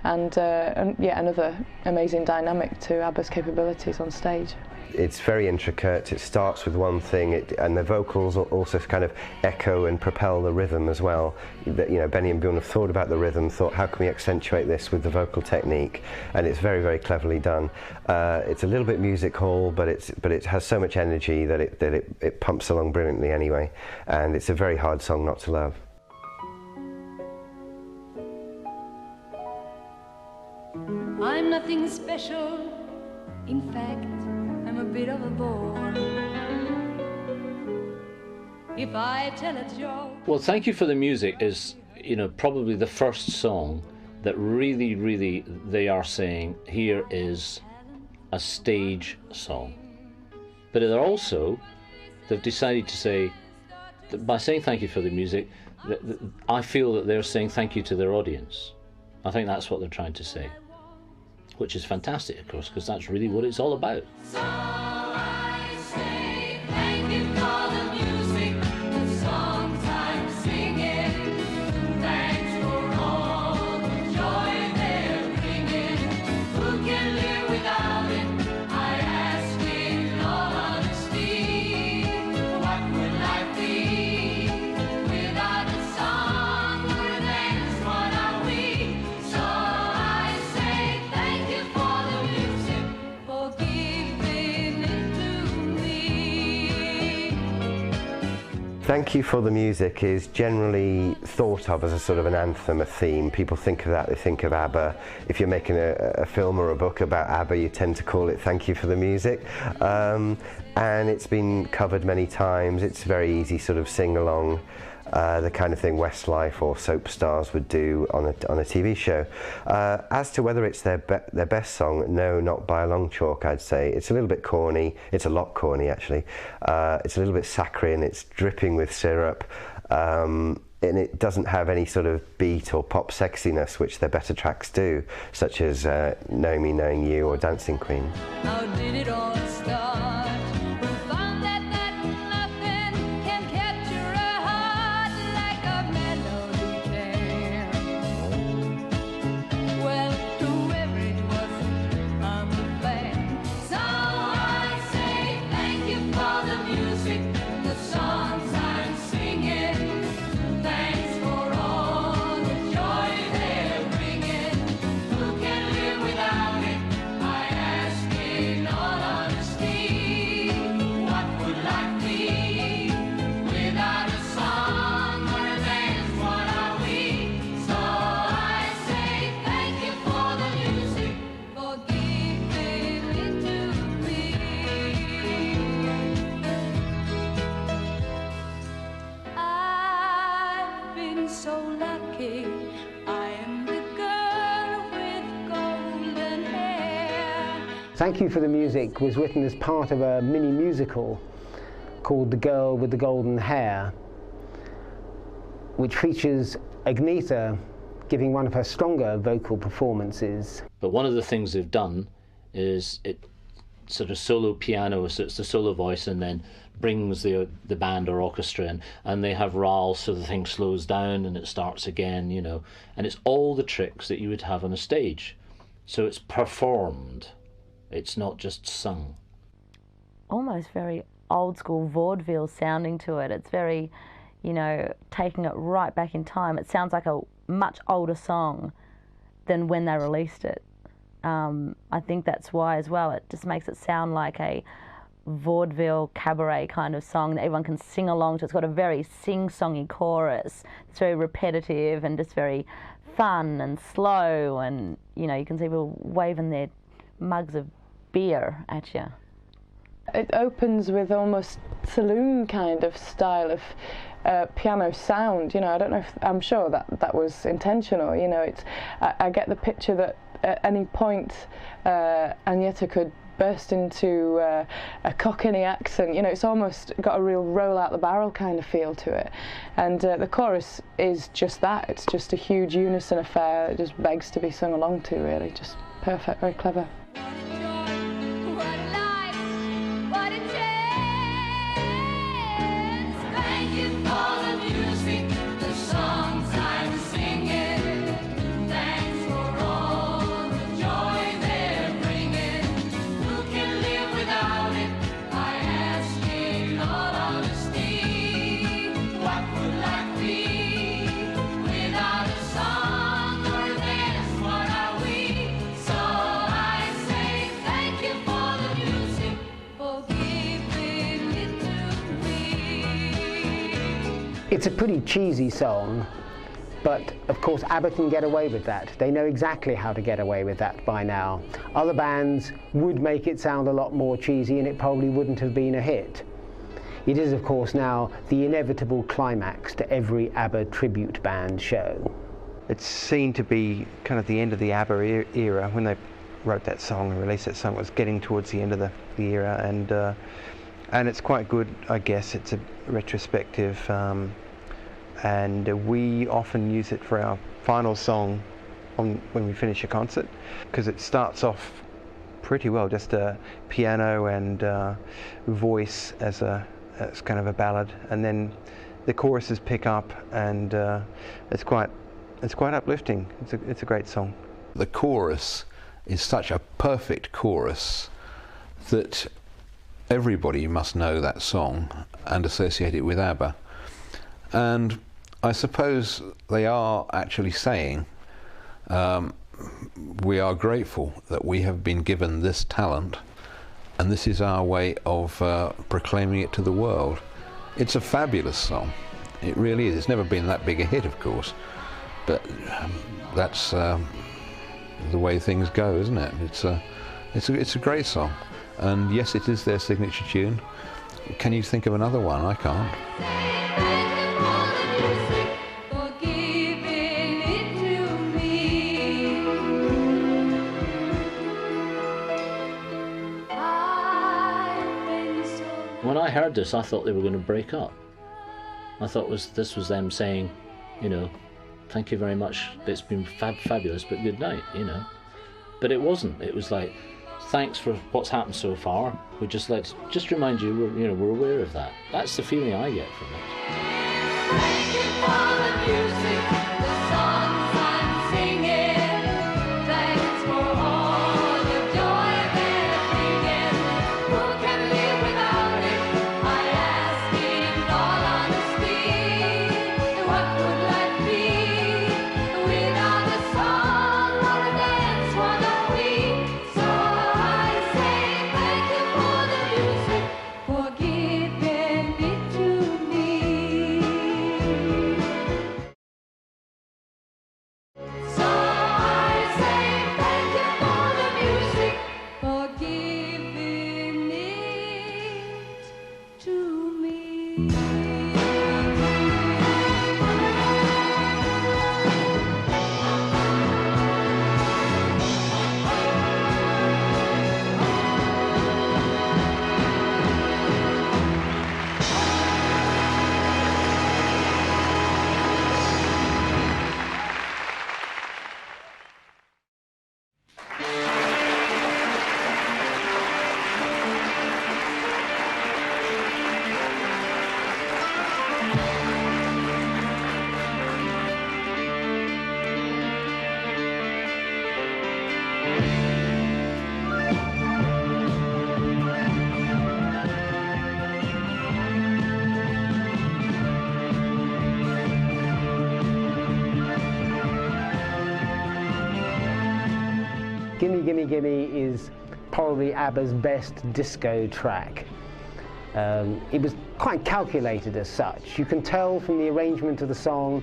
and yeah, another amazing dynamic to ABBA's capabilities on stage. It's very intricate. It starts with one thing, and the vocals also kind of echo and propel the rhythm as well. You know, Benny and Bjorn have thought about the rhythm, thought how can we accentuate this with the vocal technique, and it's very, very cleverly done. It's a little bit music hall, but it has so much energy that it pumps along brilliantly anyway, and it's a very hard song not to love. I'm nothing special, in fact, I'm a bit of a bore. If I tell a joke. Well, Thank You for the Music is, you know, probably the first song that really, really they are saying here is a stage song. But they're also, they've decided to say, that by saying thank you for the music, I feel that they're saying thank you to their audience. I think that's what they're trying to say, which is fantastic, of course, because that's really what it's all about. So I say thank you for the music, the songs I'm singing. Thanks for all the joy they're bringing. Who can live without it? I ask in all honesty. What would life be without a song or a dance? What are we? So I say thank you for the music, for giving it to me. Thank You for the Music is generally thought of as a sort of an anthem, a theme. People think of that, they think of ABBA. If you're making a film or a book about ABBA, you tend to call it Thank You for the Music. And it's been covered many times. It's very easy sort of sing-along, the kind of thing Westlife or soap stars would do on a TV show. As to whether it's their best song, no, not by a long chalk, I'd say. It's a little bit corny. It's a lot corny, actually. It's a little bit saccharine. It's dripping with syrup. And it doesn't have any sort of beat or pop sexiness, which their better tracks do, such as Know Me, Knowing You or Dancing Queen. How did it all start? Who found that nothing can capture a heart like a melody can? Well, whoever it was, I'm a fan. So I say thank you for the music, the songs I'm singing. Thanks for all the joy they're bringing. Who can live without it? I ask in all honesty. What would life be without a song or a dance? What are we? So I say thank you for the music, for giving it to me. I've been so lucky. I am the girl with golden hair. Thank You for the Music was written as part of a mini musical called The Girl with the Golden Hair, which features Agnetha giving one of her stronger vocal performances. But one of the things they've done is it sort of solo piano, so it's the solo voice, and then brings the band or orchestra in, and they have RAL, so the thing slows down and it starts again, you know, and it's all the tricks that you would have on a stage. So it's performed, it's not just sung. Almost very old school vaudeville sounding to it. It's very, you know, taking it right back in time. It sounds like a much older song than when they released it. I think that's why as well. It just makes it sound like a vaudeville cabaret kind of song that everyone can sing along to. It's got a very sing-songy chorus. It's very repetitive and just very fun and slow, and you know, you can see people waving their mugs of beer at you. It opens with almost saloon kind of style of piano sound. You know, I don't know if, I'm sure that was intentional. You know, it's I get the picture that at any point Agneta could burst into a Cockney accent. You know, it's almost got a real roll out the barrel kind of feel to it. And the chorus is just that. It's just a huge unison affair. It just begs to be sung along to, really. Just perfect, very clever. It's a pretty cheesy song, but of course ABBA can get away with that. They know exactly how to get away with that by now. Other bands would make it sound a lot more cheesy and it probably wouldn't have been a hit. It is of course now the inevitable climax to every ABBA tribute band show. It's seen to be kind of the end of the ABBA era. When they wrote that song and released that song, it was getting towards the end of the era, and it's quite good, I guess. It's a retrospective, and we often use it for our final song when we finish a concert, because it starts off pretty well, just a piano and voice as kind of a ballad, and then the choruses pick up, and it's quite uplifting. It's a great song. The chorus is such a perfect chorus that everybody must know that song and associate it with ABBA. And I suppose they are actually saying, we are grateful that we have been given this talent, and this is our way of proclaiming it to the world. It's a fabulous song. It really is. It's never been that big a hit, of course, but that's the way things go, isn't it? It's a great song. And yes, it is their signature tune. Can you think of another one? I can't. When I heard this, I thought they were going to break up. I thought this was them saying, you know, thank you very much, it's been fabulous, but good night, you know. But it wasn't. It was like, thanks for what's happened so far. We just remind you, we're aware of that. That's the feeling I get from it. Thank you for the music, the songs I'm singing. Thanks for all the joy they're bringing. Who can live without it? I ask in all honesty. What would life be without a song or a dance for the weak? So I say thank you for the music, for giving it to me. Gimme Gimme Gimme is probably ABBA's best disco track. It was quite calculated as such. You can tell from the arrangement of the song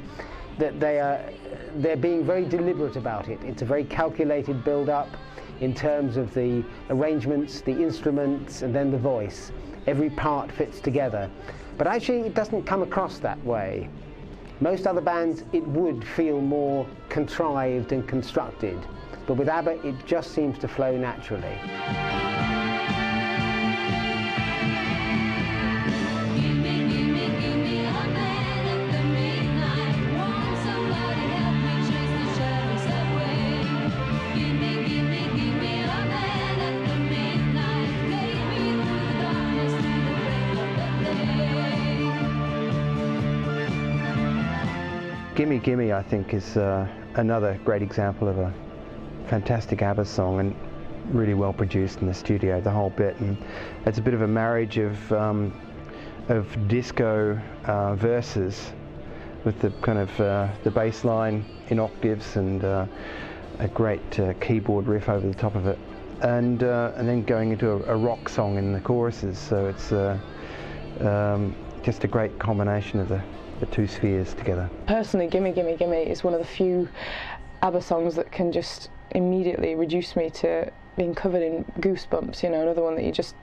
that they're being very deliberate about it. It's a very calculated build-up in terms of the arrangements, the instruments, and then the voice. Every part fits together. But actually, it doesn't come across that way. Most other bands, it would feel more contrived and constructed. But with ABBA, it just seems to flow naturally. Gimme Gimme, I think, is another great example of a fantastic ABBA song, and really well produced in the studio, the whole bit. And it's a bit of a marriage of disco verses with the kind of the bass line in octaves and a great keyboard riff over the top of it, and then going into a rock song in the choruses. So it's just a great combination of the two spheres together. Personally, Gimme Gimme Gimme is one of the few ABBA songs that can just immediately reduce me to being covered in goosebumps, you know, another one that you just,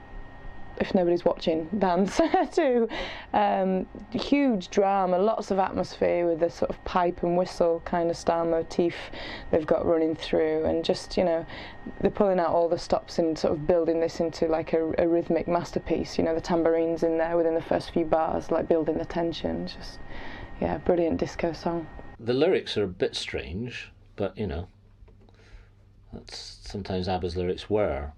if nobody's watching, dance to. Huge drama, lots of atmosphere with the sort of pipe and whistle kind of style motif they've got running through, and just, you know, they're pulling out all the stops and sort of building this into like a rhythmic masterpiece, you know, the tambourines in there within the first few bars, like building the tension. Just, yeah, brilliant disco song. The lyrics are a bit strange, but, you know, that's sometimes ABBA's lyrics were.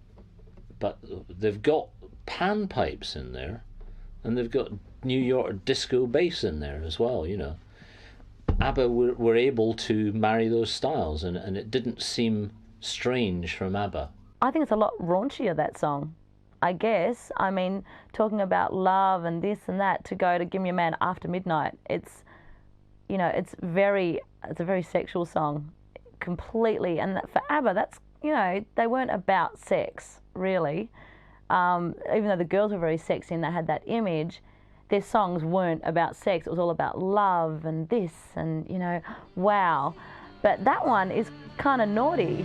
But they've got panpipes in there, and they've got New York disco bass in there as well, you know. ABBA were able to marry those styles, and it didn't seem strange from ABBA. I think it's a lot raunchier, that song, I guess. I mean, talking about love and this and that, to go to Give Me a Man After Midnight, it's, you know, it's a very sexual song, completely. And for ABBA, that's, you know, they weren't about sex, really. Even though the girls were very sexy and they had that image, their songs weren't about sex. It was all about love and this and, you know, wow. But that one is kind of naughty.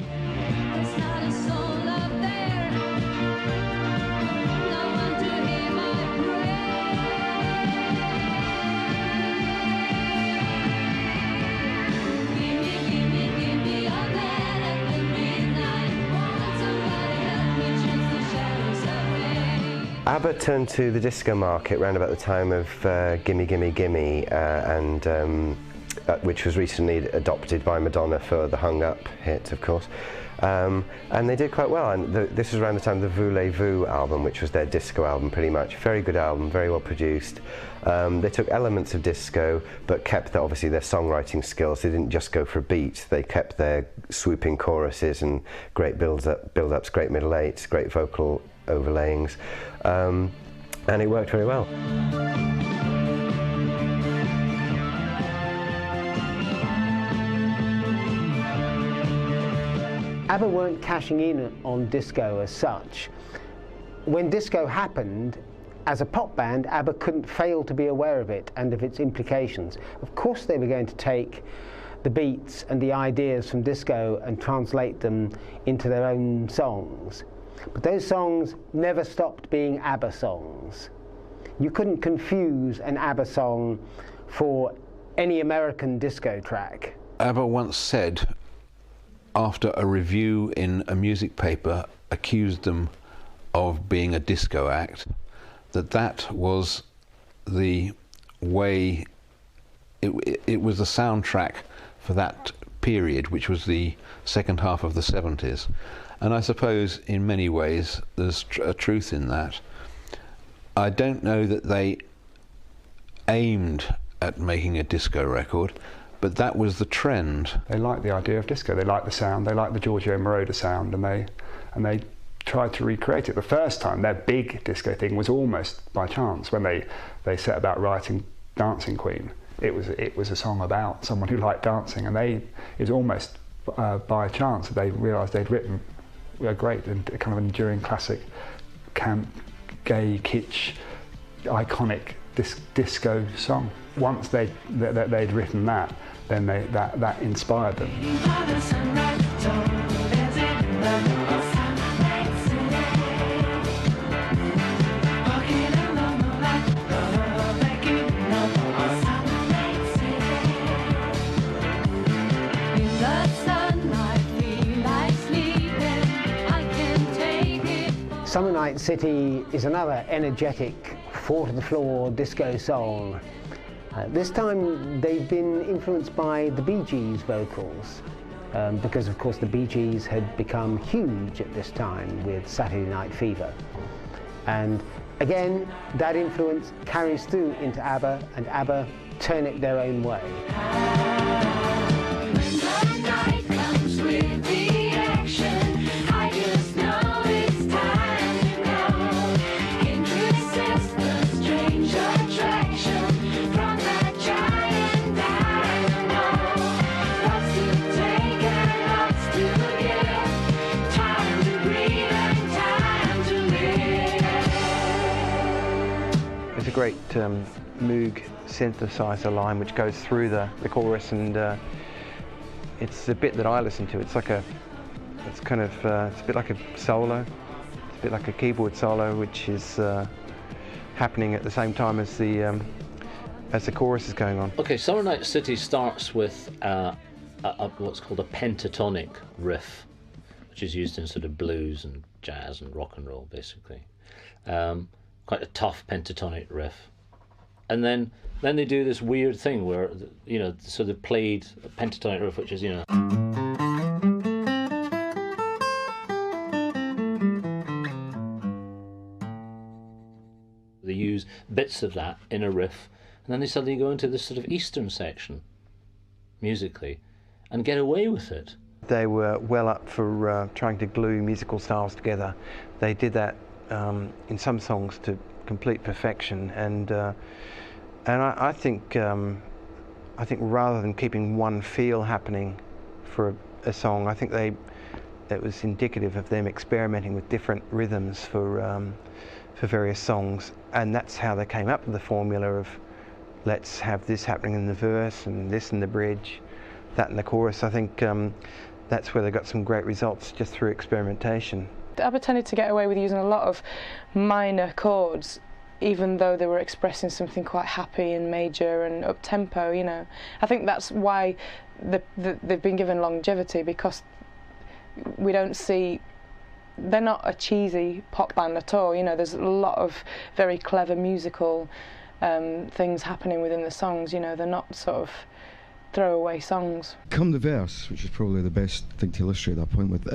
ABBA turned to the disco market around about the time of Gimme Gimme Gimme, which was recently adopted by Madonna for the Hung Up hit, of course. And they did quite well. And this was around the time of the Voulez-Vous album, which was their disco album pretty much. Very good album, very well produced. They took elements of disco, but kept obviously their songwriting skills. They didn't just go for a beat. They kept their swooping choruses and great build-ups, great middle eights, great vocal overlayings, and it worked very well. ABBA weren't cashing in on disco as such. When disco happened, as a pop band, ABBA couldn't fail to be aware of it and of its implications. Of course they were going to take the beats and the ideas from disco and translate them into their own songs. But those songs never stopped being ABBA songs. You couldn't confuse an ABBA song for any American disco track. ABBA once said, after a review in a music paper accused them of being a disco act, that was the way, it was the soundtrack for that period, which was the second half of the 70s. And I suppose in many ways there's a truth in that. I don't know that they aimed at making a disco record, but that was the trend. They liked the idea of disco, they liked the sound, they liked the Giorgio Moroder sound, and they tried to recreate it. The first time, their big disco thing was almost by chance when they set about writing Dancing Queen. It was a song about someone who liked dancing, and it was almost by chance that they realised they'd written were great and kind of enduring classic, camp, gay, kitsch, iconic disco song. Once they'd written that, then that inspired them. Summer Night City is another energetic, four-to-the-floor disco song. This time they've been influenced by the Bee Gees' vocals, because of course the Bee Gees had become huge at this time with Saturday Night Fever. And again, that influence carries through into ABBA, and ABBA turn it their own way. Great Moog synthesizer line which goes through the chorus, and it's the bit that I listen to. It's like it's a bit like a solo. It's a bit like a keyboard solo, which is happening at the same time as the chorus is going on. Okay, Summer Night City starts with what's called a pentatonic riff, which is used in sort of blues and jazz and rock and roll, basically. Quite a tough pentatonic riff, and then they do this weird thing where, you know, so they played a pentatonic riff, which is, you know, they use bits of that in a riff, and then they suddenly go into this sort of Eastern section musically and get away with it. They were well up for trying to glue musical styles together. They did that in some songs to complete perfection, and I think rather than keeping one feel happening for a song, I think that was indicative of them experimenting with different rhythms for various songs, and that's how they came up with the formula of let's have this happening in the verse and this in the bridge, that in the chorus. I think that's where they got some great results, just through experimentation. ABBA tended to get away with using a lot of minor chords, even though they were expressing something quite happy and major and up-tempo, you know. I think that's why they've been given longevity, because we don't see... They're not a cheesy pop band at all, you know. There's a lot of very clever musical things happening within the songs, you know. They're not sort of throwaway songs. Come the verse, which is probably the best thing to illustrate that point with.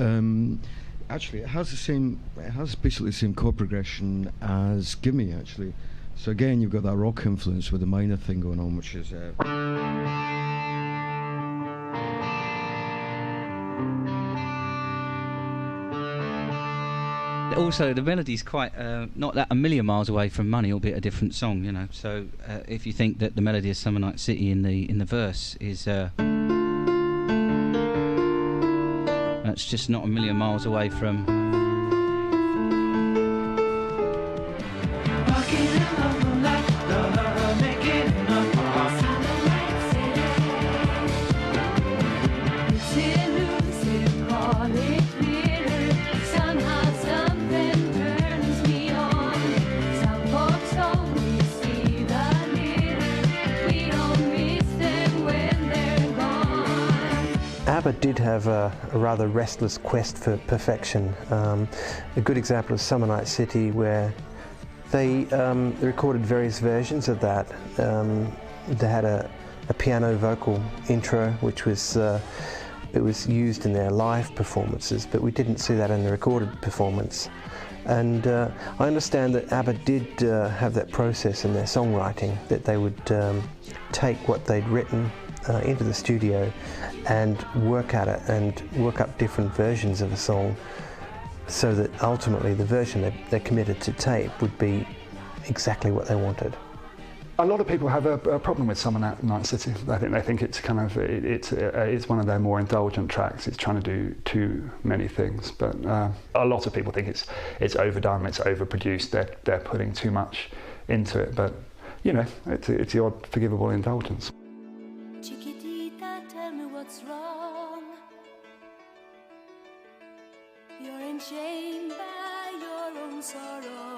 Actually, it has basically the same chord progression as Gimme, actually. So again, you've got that rock influence with the minor thing going on, which is... Also, the melody's quite not that a million miles away from Money, albeit a different song, you know. So if you think that the melody of Summer Night City in the verse is... that's just not a million miles away from... ABBA did have a rather restless quest for perfection. A good example is Summer Night City, where they recorded various versions of that. They had a piano vocal intro, which was it was used in their live performances, but we didn't see that in the recorded performance. And I understand that ABBA did have that process in their songwriting, that they would take what they'd written into the studio and work at it and work up different versions of a song, so that ultimately the version they committed to tape would be exactly what they wanted. A lot of people have a problem with Summer Night City. I think they think it's kind of it's one of their more indulgent tracks. It's trying to do too many things, but a lot of people think it's overdone, it's overproduced. They're putting too much into it, but you know, it's the odd forgivable indulgence. Chiquitita, tell me what's wrong. You're enchained by your own sorrow.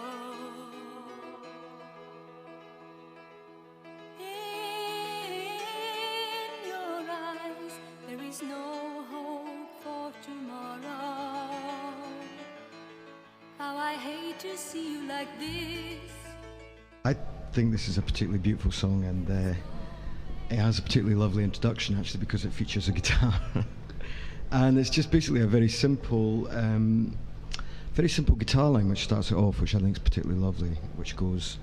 No hope for tomorrow. How I hate to see you like this. I think this is a particularly beautiful song, and it has a particularly lovely introduction actually because it features a guitar. And it's just basically a very simple guitar line which starts it off, which I think is particularly lovely, which goes.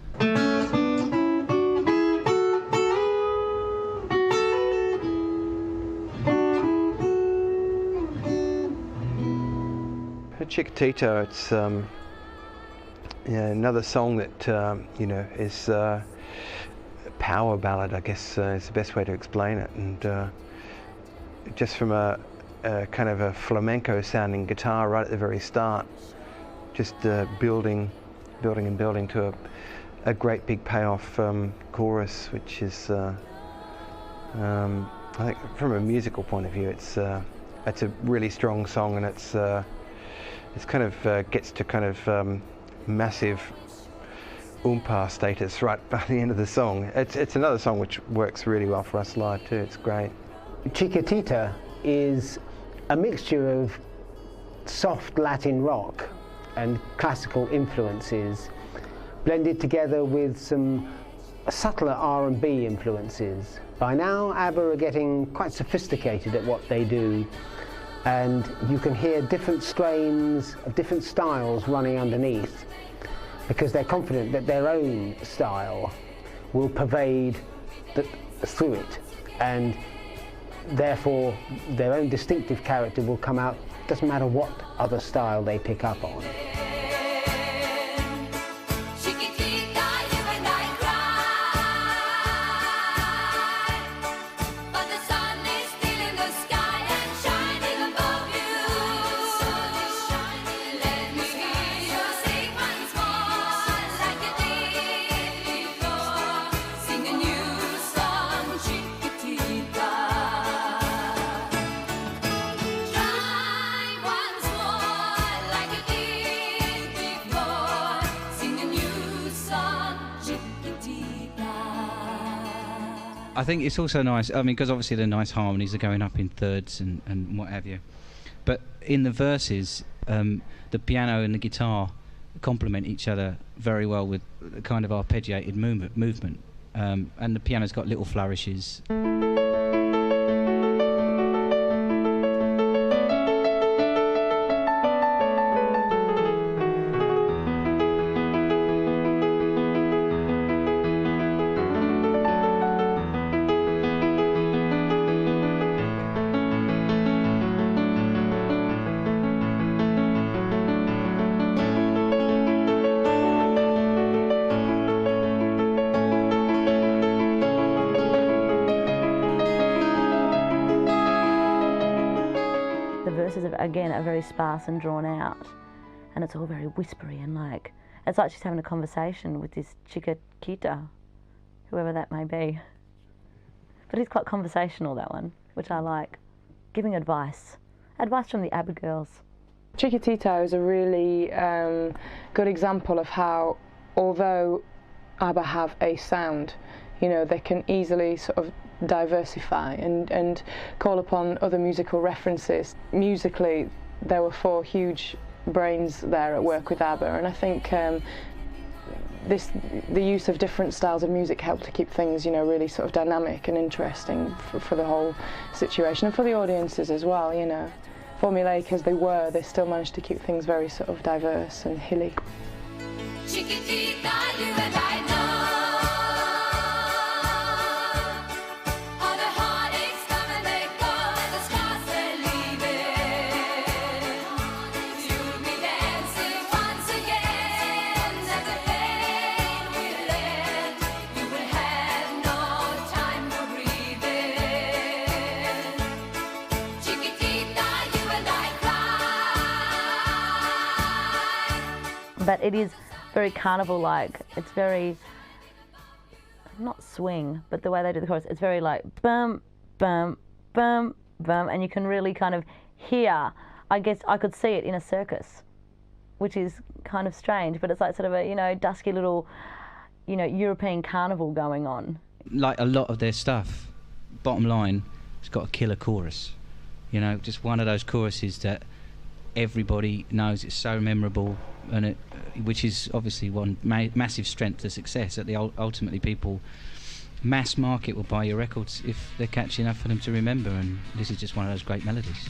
Chiquitita, it's another song that you know, is a power ballad, I guess is the best way to explain it, and just from a kind of a flamenco sounding guitar right at the very start, just building to a great big payoff chorus, which is I think from a musical point of view it's a really strong song, and it's kind of gets to kind of massive oompa status right by the end of the song. It's another song which works really well for us live too. It's great. Chiquitita is a mixture of soft Latin rock and classical influences blended together with some subtler R&B influences. By now, ABBA are getting quite sophisticated at what they do, and you can hear different strains of different styles running underneath, because they're confident that their own style will pervade through it, and therefore their own distinctive character will come out. Doesn't matter what other style they pick up on. I think it's also nice, I mean, because obviously the nice harmonies are going up in thirds and what have you. But in the verses, the piano and the guitar complement each other very well with a kind of arpeggiated movement. And the piano's got little flourishes. Again, are very sparse and drawn out, and it's all very whispery and like, it's like she's having a conversation with this Chiquitita, whoever that may be. But it's quite conversational, that one, which I like. Giving advice from the ABBA girls. Chiquitita is a really good example of how, although ABBA have a sound, you know, they can easily sort of diversify and call upon other musical references. Musically, there were 4 huge brains there at work with ABBA, and I think the use of different styles of music helped to keep things, you know, really sort of dynamic and interesting for the whole situation, and for the audiences as well, you know. Formulaic as they were, they still managed to keep things very sort of diverse and hilly. Chiquitita, you and I know. Have but it is very carnival-like. It's very, not swing, but the way they do the chorus, it's very like bum, bum, bum, bum, and you can really kind of hear, I guess I could see it in a circus, which is kind of strange, but it's like sort of a, you know, dusky little, you know, European carnival going on. Like a lot of their stuff, bottom line, it's got a killer chorus. You know, just one of those choruses that everybody knows, it's so memorable, and it, which is obviously one massive strength to success. That ultimately people, mass market will buy your records if they're catchy enough for them to remember, and this is just one of those great melodies.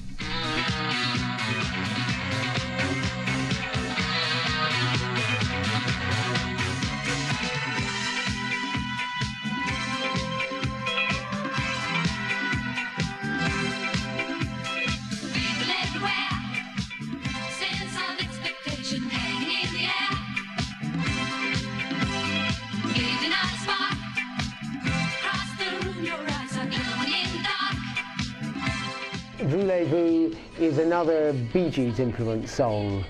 Voulez-Vous is another Bee Gees influenced song,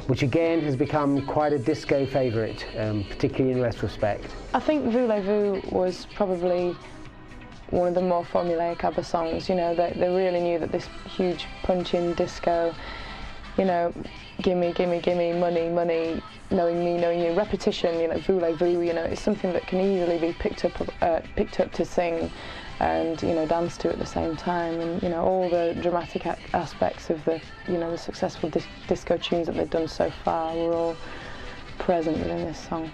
which again has become quite a disco favourite, particularly in retrospect. I think Voulez-Vous was probably one of the more formulaic ABBA songs. You know, they really knew that this huge punch-in disco, you know, gimme, gimme, gimme, money, money, knowing me, knowing you, repetition, you know, Voulez-Vous, you know, it's something that can easily be picked up to sing and, you know, dance to at the same time, and, you know, all the dramatic aspects of the, you know, the successful disco tunes that they've done so far were all present within this song.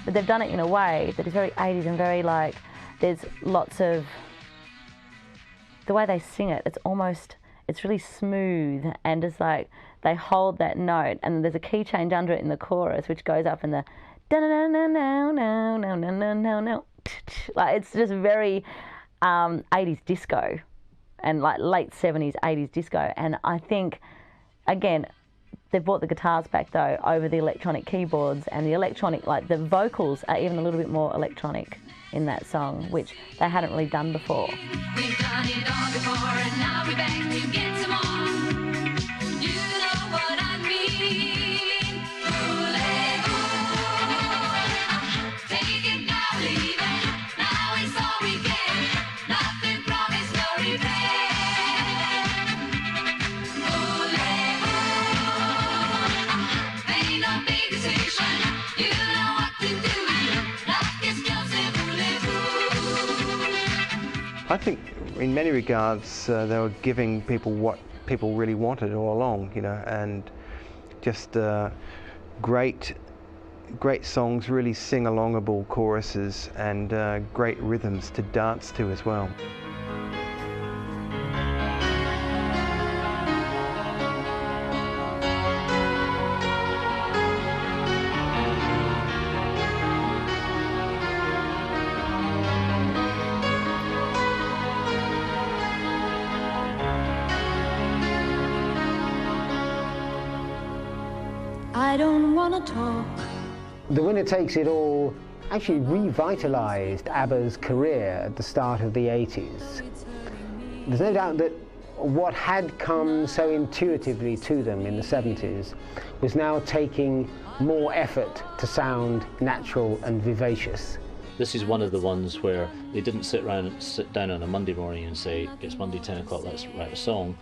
But they've done it in a way that is very 80s and very like, there's lots of, the way they sing it, it's almost, it's really smooth, and it's like they hold that note, and there's a key change under it in the chorus, which goes up in the da na na na no no no no no no, like it's just very 80s disco, and like late 70s 80s disco. And I think again they've brought the guitars back though over the electronic keyboards, and the electronic, like the vocals are even a little bit more electronic in that song, which they hadn't really done before. We've done it all before, and now we're back to get some more. You know what I mean. Voulez-Vous. Take it now, leave it. Now it's all we get. Nothing promised, no regret. Voulez-Vous. Ain't no big decision. You know what to do. Life is just a I think in many regards they were giving people what people really wanted all along, you know, and just great songs, really sing-alongable choruses, and great rhythms to dance to as well. I don't want to talk. The Winner Takes It All actually revitalised ABBA's career at the start of the 80s. There's no doubt that what had come so intuitively to them in the 70s was now taking more effort to sound natural and vivacious. This is one of the ones where they didn't sit down on a Monday morning and say, it's Monday 10 o'clock, let's write a song.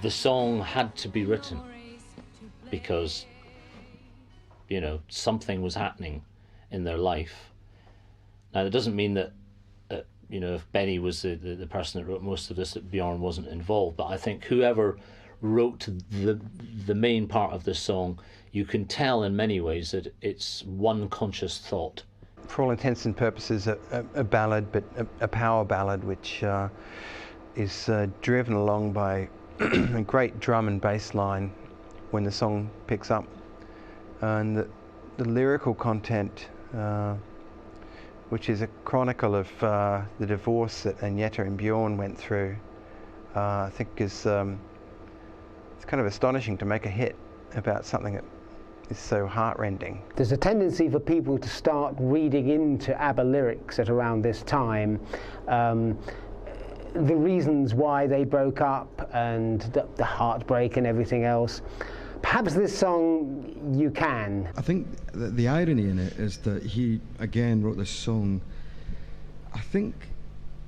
The song had to be written because, you know, something was happening in their life. Now, that doesn't mean that, you know, if Benny was the person that wrote most of this, that Bjorn wasn't involved. But I think whoever wrote the main part of this song, you can tell in many ways that it's one conscious thought. For all intents and purposes, a ballad, but a power ballad, which is driven along by a great drum and bass line when the song picks up. And the lyrical content, which is a chronicle of the divorce that Agneta and Bjorn went through, I think is it's kind of astonishing to make a hit about something that is so heart-rending. There's a tendency for people to start reading into ABBA lyrics at around this time. The reasons why they broke up and the heartbreak and everything else. Perhaps this song you can. I think the irony in it is that he again wrote this song.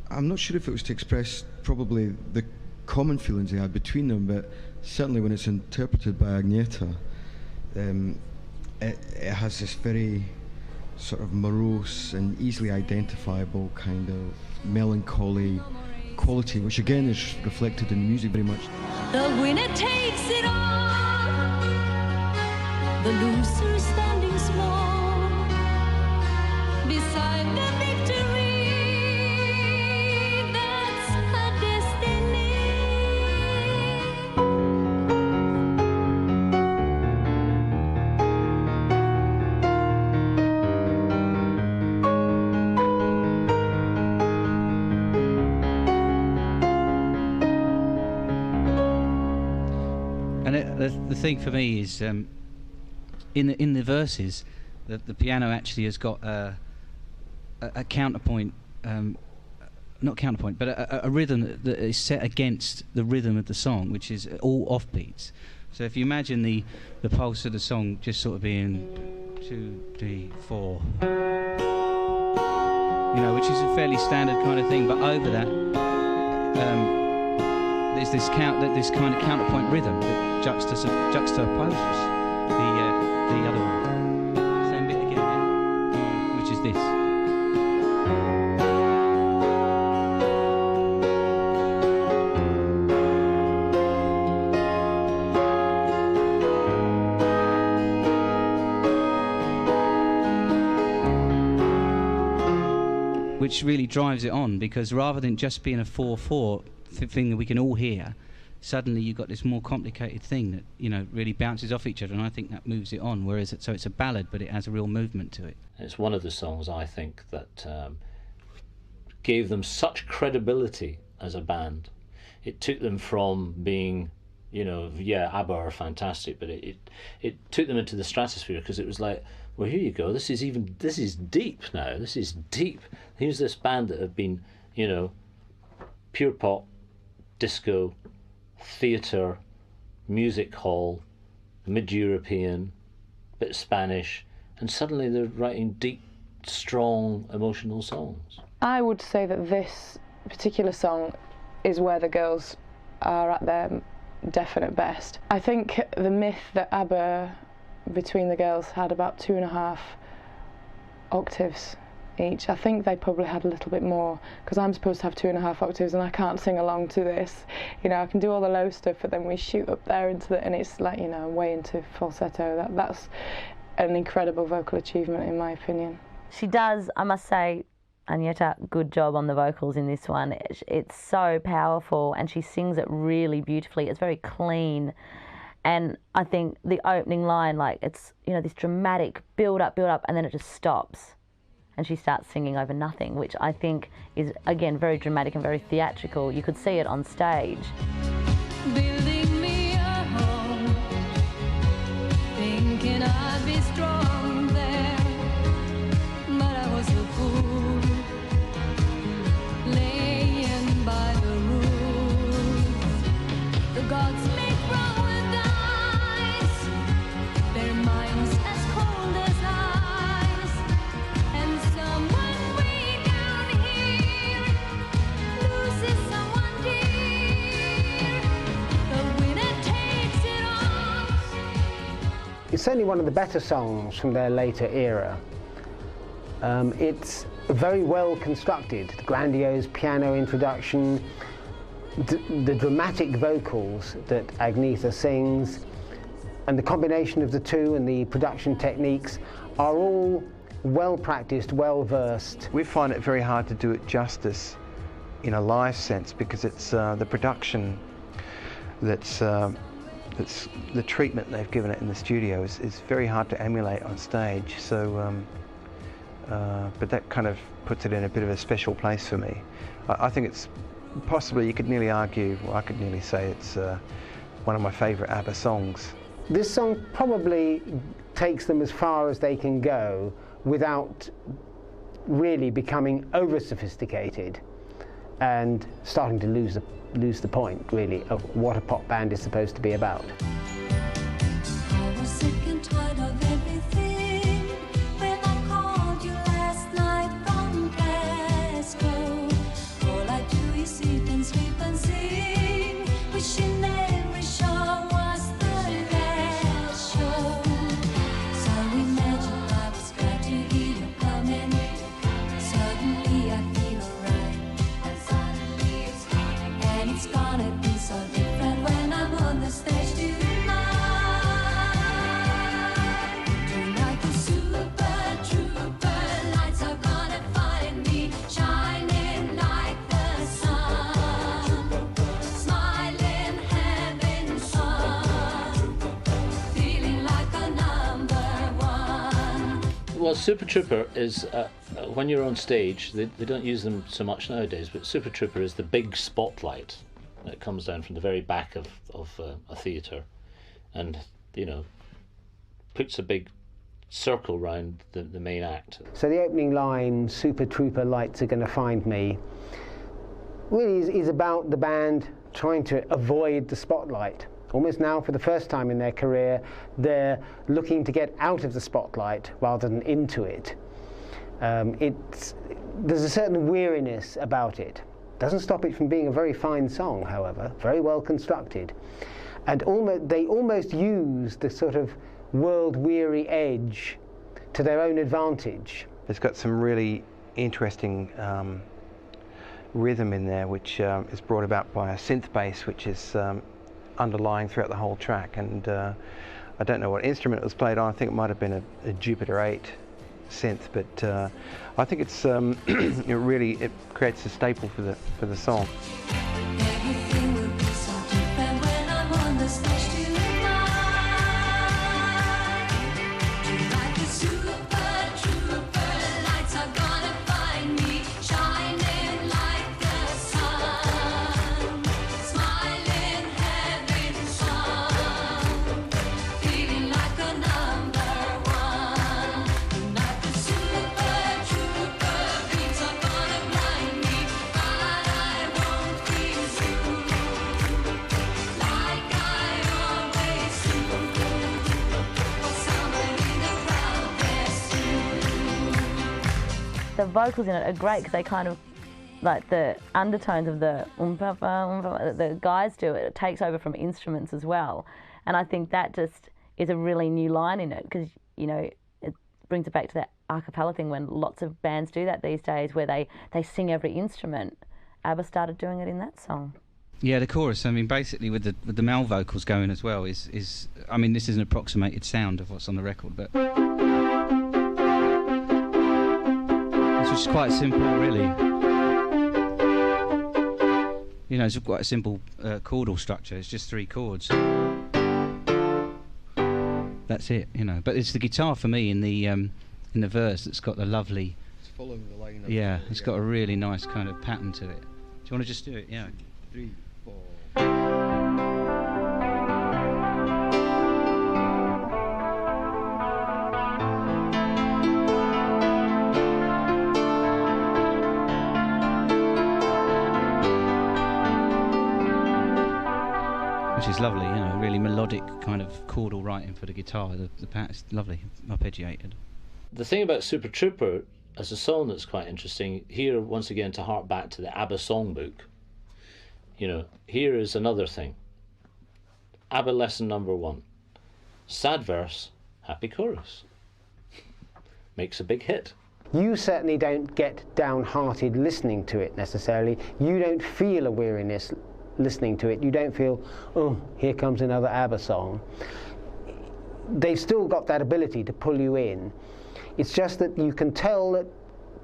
I'm not sure if it was to express probably the common feelings he had between them, but certainly when it's interpreted by Agneta, it has this very sort of morose and easily identifiable kind of melancholy quality, which again is reflected in the music very much. The winner takes it all, the loser standing small beside the victory. That's her destiny. And the thing for me is, in the verses, the piano actually has got a counterpoint, not counterpoint, but a rhythm that is set against the rhythm of the song, which is all offbeats. So if you imagine the pulse of the song just sort of being 2, 3, 4, which is a fairly standard kind of thing, but over that there's this kind of counterpoint rhythm that juxtaposes the other one. Same bit again, yeah? Which is this. Which really drives it on, because rather than just being a 4/4 thing that we can all hear, suddenly you've got this more complicated thing that really bounces off each other, and I think that moves it on. Whereas it's a ballad, but it has a real movement to it. It's one of the songs I think that gave them such credibility as a band. It took them from being, ABBA are fantastic, but it took them into the stratosphere, because it was like, well, here you go. This is deep now. This is deep. Here's this band that have been, pure pop, disco, theatre, music hall, mid-European, bit Spanish, and suddenly they're writing deep, strong, emotional songs. I would say that this particular song is where the girls are at their definite best. I think the myth that ABBA, between the girls, had about 2.5 octaves each. I think they probably had a little bit more, because I'm supposed to have 2.5 octaves and I can't sing along to this. I can do all the low stuff, but then we shoot up there and it's like, way into falsetto. That's an incredible vocal achievement, in my opinion. She does, I must say, Agneta, good job on the vocals in this one. It's so powerful, and she sings it really beautifully. It's very clean. And I think the opening line, it's, this dramatic build up, and then it just stops. And she starts singing over nothing, which I think is, again, very dramatic and very theatrical. You could see it on stage. Building me a home, thinking I'd be strong there, but I was a fool, laying by the rules. The gods make wrong with eyes, their minds as cold as ice, and someone way down here loses someone dear. The winner takes it all. It's certainly one of the better songs from their later era. It's very well constructed. The grandiose piano introduction, the dramatic vocals that Agneta sings, and the combination of the two and the production techniques are all well practiced, well versed. We find it very hard to do it justice in a live sense, because it's the production that's the treatment they've given it in the studio is very hard to emulate on stage. So, but that kind of puts it in a bit of a special place for me. I think it's possibly, you could nearly argue, well, I could nearly say it's one of my favourite ABBA songs. This song probably takes them as far as they can go without really becoming over-sophisticated and starting to lose the point, really, of what a pop band is supposed to be about. I was sick and tired of everything when I called you last night from Glasgow. All I do is sit and sleep and sing, wishing every show was the last show. So imagine I was glad to hear you coming. Suddenly I feel alright, and suddenly it's gonna, and it's gonna be so different when I'm on the stage tonight. Tonight the super trooper lights are gonna find me shining like the sun, smiling, having fun, feeling like a number one. Well, Super Trooper is, when you're on stage, they don't use them so much nowadays, but Super Trooper is the big spotlight that comes down from the very back of a theatre and, you know, puts a big circle round the main act. So the opening line, Super Trooper lights are going to find me, really is about the band trying to avoid the spotlight. Almost now, for the first time in their career, they're looking to get out of the spotlight rather than into it. There's a certain weariness about it. Doesn't stop it from being a very fine song, however, very well constructed. And they almost use the sort of world-weary edge to their own advantage. It's got some really interesting rhythm in there, which is brought about by a synth bass, which is underlying throughout the whole track. And I don't know what instrument it was played on. I think it might have been a Jupiter 8 synth, but I think it's it creates a staple for the song. Everything will be so different when I'm on the stage tonight. Tonight the super trooper lights are gonna find me shining like the sun, smiling, having fun, feeling like a number one. Tonight the super trooper beats are gonna blind me, but I won't feel blue like I always do. For someone in the crowd there's you. The vocals in it are great because they kind of, like the undertones of the the guys do, it takes over from instruments as well. And I think that just is a really new line in it because, you know, it brings it back to that a cappella thing when lots of bands do that these days where they sing every instrument. ABBA started doing it in that song. Yeah, the chorus, I mean, basically with the male vocals going as well is I mean, this is an approximated sound of what's on the record, but it's just quite simple, really. You know, it's quite a simple chordal structure. It's just 3 chords. That's it, you know. But it's the guitar for me in the verse that's got the lovely. It's following the line. Yeah, it's got a really nice kind of pattern to it. Do you want to just do it? Yeah. 3, 4. Which is lovely, you know, really melodic kind of chordal writing for the guitar. The pat's lovely, arpeggiated. The thing about Super Trooper as a song that's quite interesting, here once again to hark back to the ABBA songbook, you know, here is another thing. ABBA lesson number 1. Sad verse, happy chorus. Makes a big hit. You certainly don't get downhearted listening to it necessarily. You don't feel a weariness listening to it. You don't feel, oh, here comes another ABBA song. They've still got that ability to pull you in. It's just that you can tell that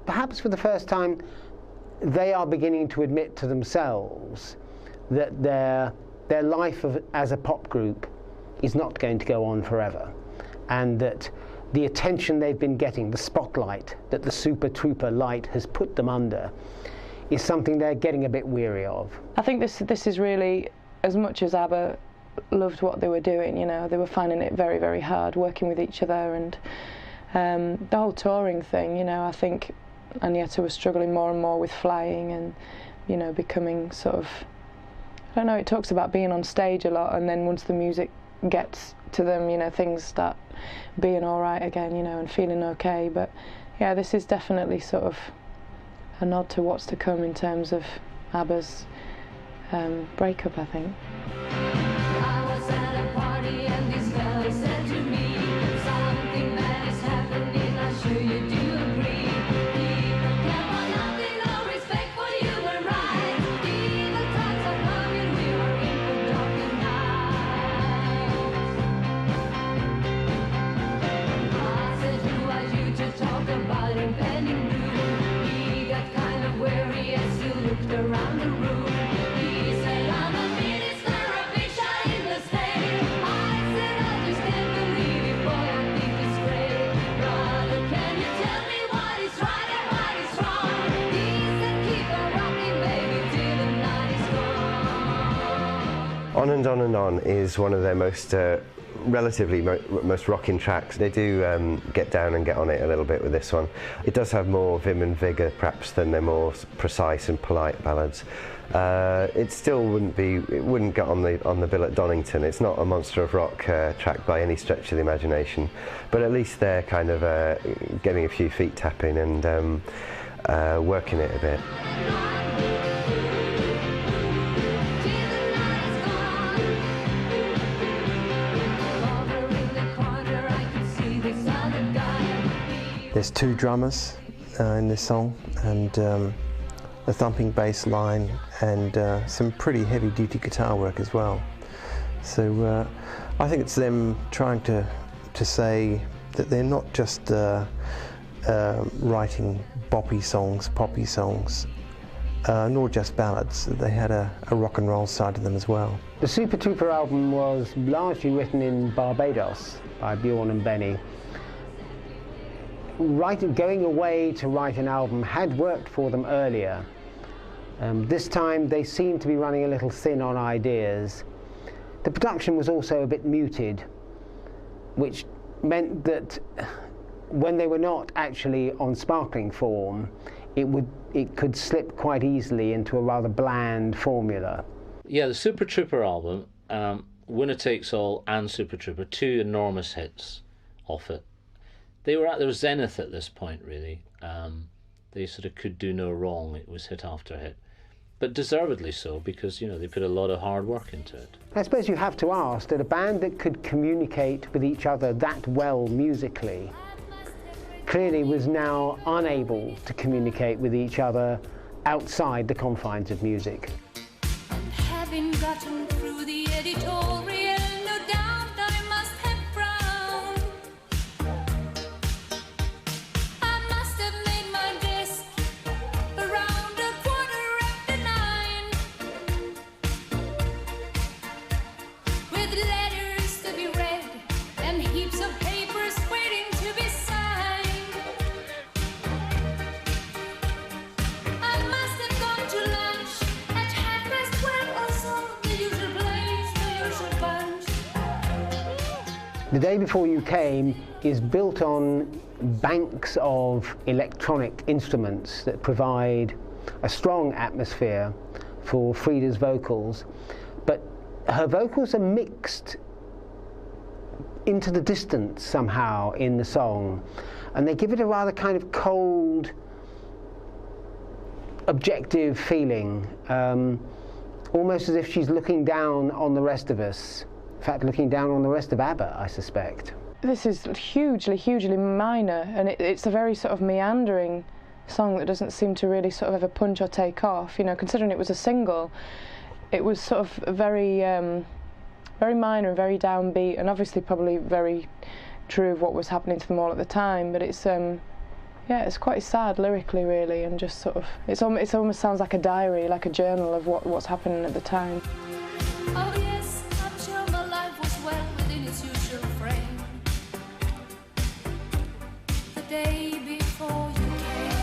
perhaps for the first time they are beginning to admit to themselves that their life as a pop group is not going to go on forever, and that the attention they've been getting, the spotlight that the Super Trooper light has put them under, is something they're getting a bit weary of. I think this is really, as much as ABBA loved what they were doing. You know, they were finding it very, very hard working with each other, and the whole touring thing. You know, I think Agneta was struggling more and more with flying, and you know, becoming sort of, I don't know. It talks about being on stage a lot, and then once the music gets to them, you know, things start being all right again. You know, and feeling okay. But yeah, this is definitely sort of a nod to what's to come in terms of ABBA's breakup, I think. I was at a party and this girl said to me, something that is happening, I'm sure you do agree. People care for nothing, no respect for human rights. Evil times are coming, we are in for darker nights. I said, who are you to talk about impending doom? He got kind of weary as he looked around the room. On and On and On is one of their most relatively most rocking tracks. They do get down and get on it a little bit with this one. It does have more vim and vigour perhaps than their more precise and polite ballads. It still wouldn't get on the bill at Donington. It's not a monster of rock track by any stretch of the imagination, but at least they're kind of getting a few feet tapping and working it a bit. There's two drummers in this song, and a thumping bass line, and some pretty heavy-duty guitar work as well. So I think it's them trying to say that they're not just writing boppy songs, poppy songs, nor just ballads. They had a rock and roll side to them as well. The Super Trooper album was largely written in Barbados by Bjorn and Benny. Going away to write an album had worked for them earlier. This time they seemed to be running a little thin on ideas. The production was also a bit muted, which meant that when they were not actually on sparkling form, it could slip quite easily into a rather bland formula. Yeah, the Super Trooper album, Winner Takes All and Super Trooper, two enormous hits off it. They were at their zenith at this point, really. They sort of could do no wrong. It was hit after hit. But deservedly so, because, you know, they put a lot of hard work into it. I suppose you have to ask that a band that could communicate with each other that well musically clearly was now unable to communicate with each other outside the confines of music. Having gotten through the editorial, no doubt I must have frowned. I must have made my desk around 9:15, with letters to be read and heaps of papers waiting to be signed. I must have gone to lunch at 12:30 or so, the usual place, the usual bunch. The Day Before You Came is built on banks of electronic instruments that provide a strong atmosphere for Frida's vocals, but her vocals are mixed into the distance somehow in the song, and they give it a rather kind of cold, objective feeling, almost as if she's looking down on the rest of us. In fact, looking down on the rest of ABBA, I suspect. This is hugely, hugely minor, and it's a very sort of meandering song that doesn't seem to really sort of ever punch or take off. You know, considering it was a single, it was sort of very, very minor and very downbeat, and obviously probably very true of what was happening to them all at the time. But it's, yeah, it's quite sad lyrically, really, and just sort of, it almost sounds like a diary, like a journal of what's happening at the time. Oh yes, I'm sure my life was well within its usual frame. The day before you came.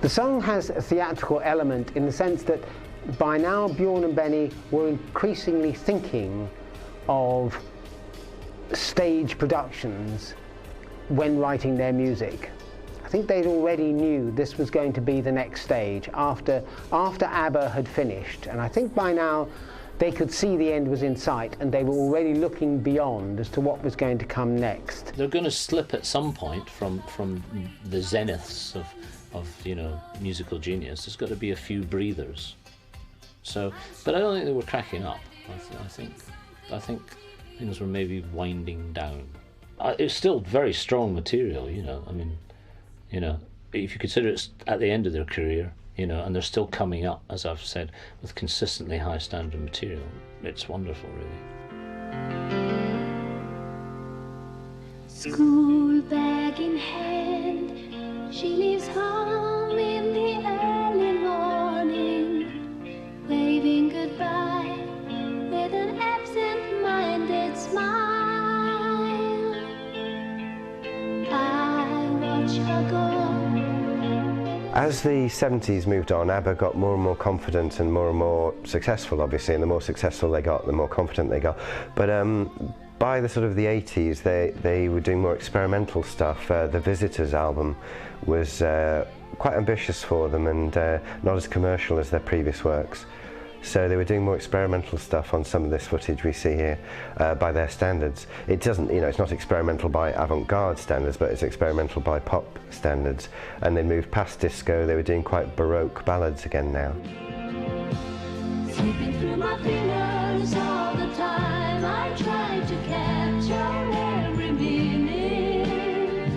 The song has a theatrical element in the sense that by now Bjorn and Benny were increasingly thinking of stage productions when writing their music. I think they'd already knew this was going to be the next stage after ABBA had finished, and I think by now they could see the end was in sight, and they were already looking beyond as to what was going to come next. They're going to slip at some point from the zeniths of musical genius. There's got to be a few breathers. So, but I don't think they were cracking up. I think things were maybe winding down. It's still very strong material, I mean, if you consider it's at the end of their career, and they're still coming up, as I've said, with consistently high standard material. It's wonderful, really. School bag in hand, she leaves home in the early morning, waving goodbye with an absent-minded smile. I watch her go. As the 70s moved on, ABBA got more and more confident and more successful, obviously, and the more successful they got, the more confident they got. But by the sort of the 80s, they were doing more experimental stuff. The Visitors album was quite ambitious for them and not as commercial as their previous works. So they were doing more experimental stuff on some of this footage we see here by their standards. It doesn't, it's not experimental by avant-garde standards, but it's experimental by pop standards. And they moved past disco. They were doing quite Baroque ballads again now. Slipping through my fingers all the time, I try to capture every minute,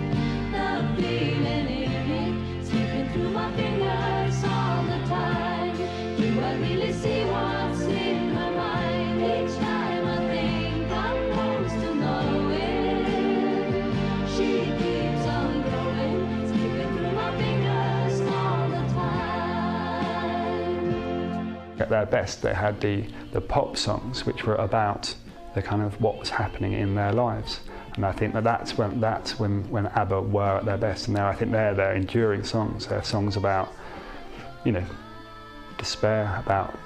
the feeling in it. Slipping through my fingers all the time, do I really see what's in her mind? Each time I think I'm close to knowing, she keeps on growing, slipping through my fingers all the time. At their best, they had the pop songs, which were about the kind of what was happening in their lives, and I think that's when ABBA were at their best. And now I think they're enduring songs. They're songs about, despair, about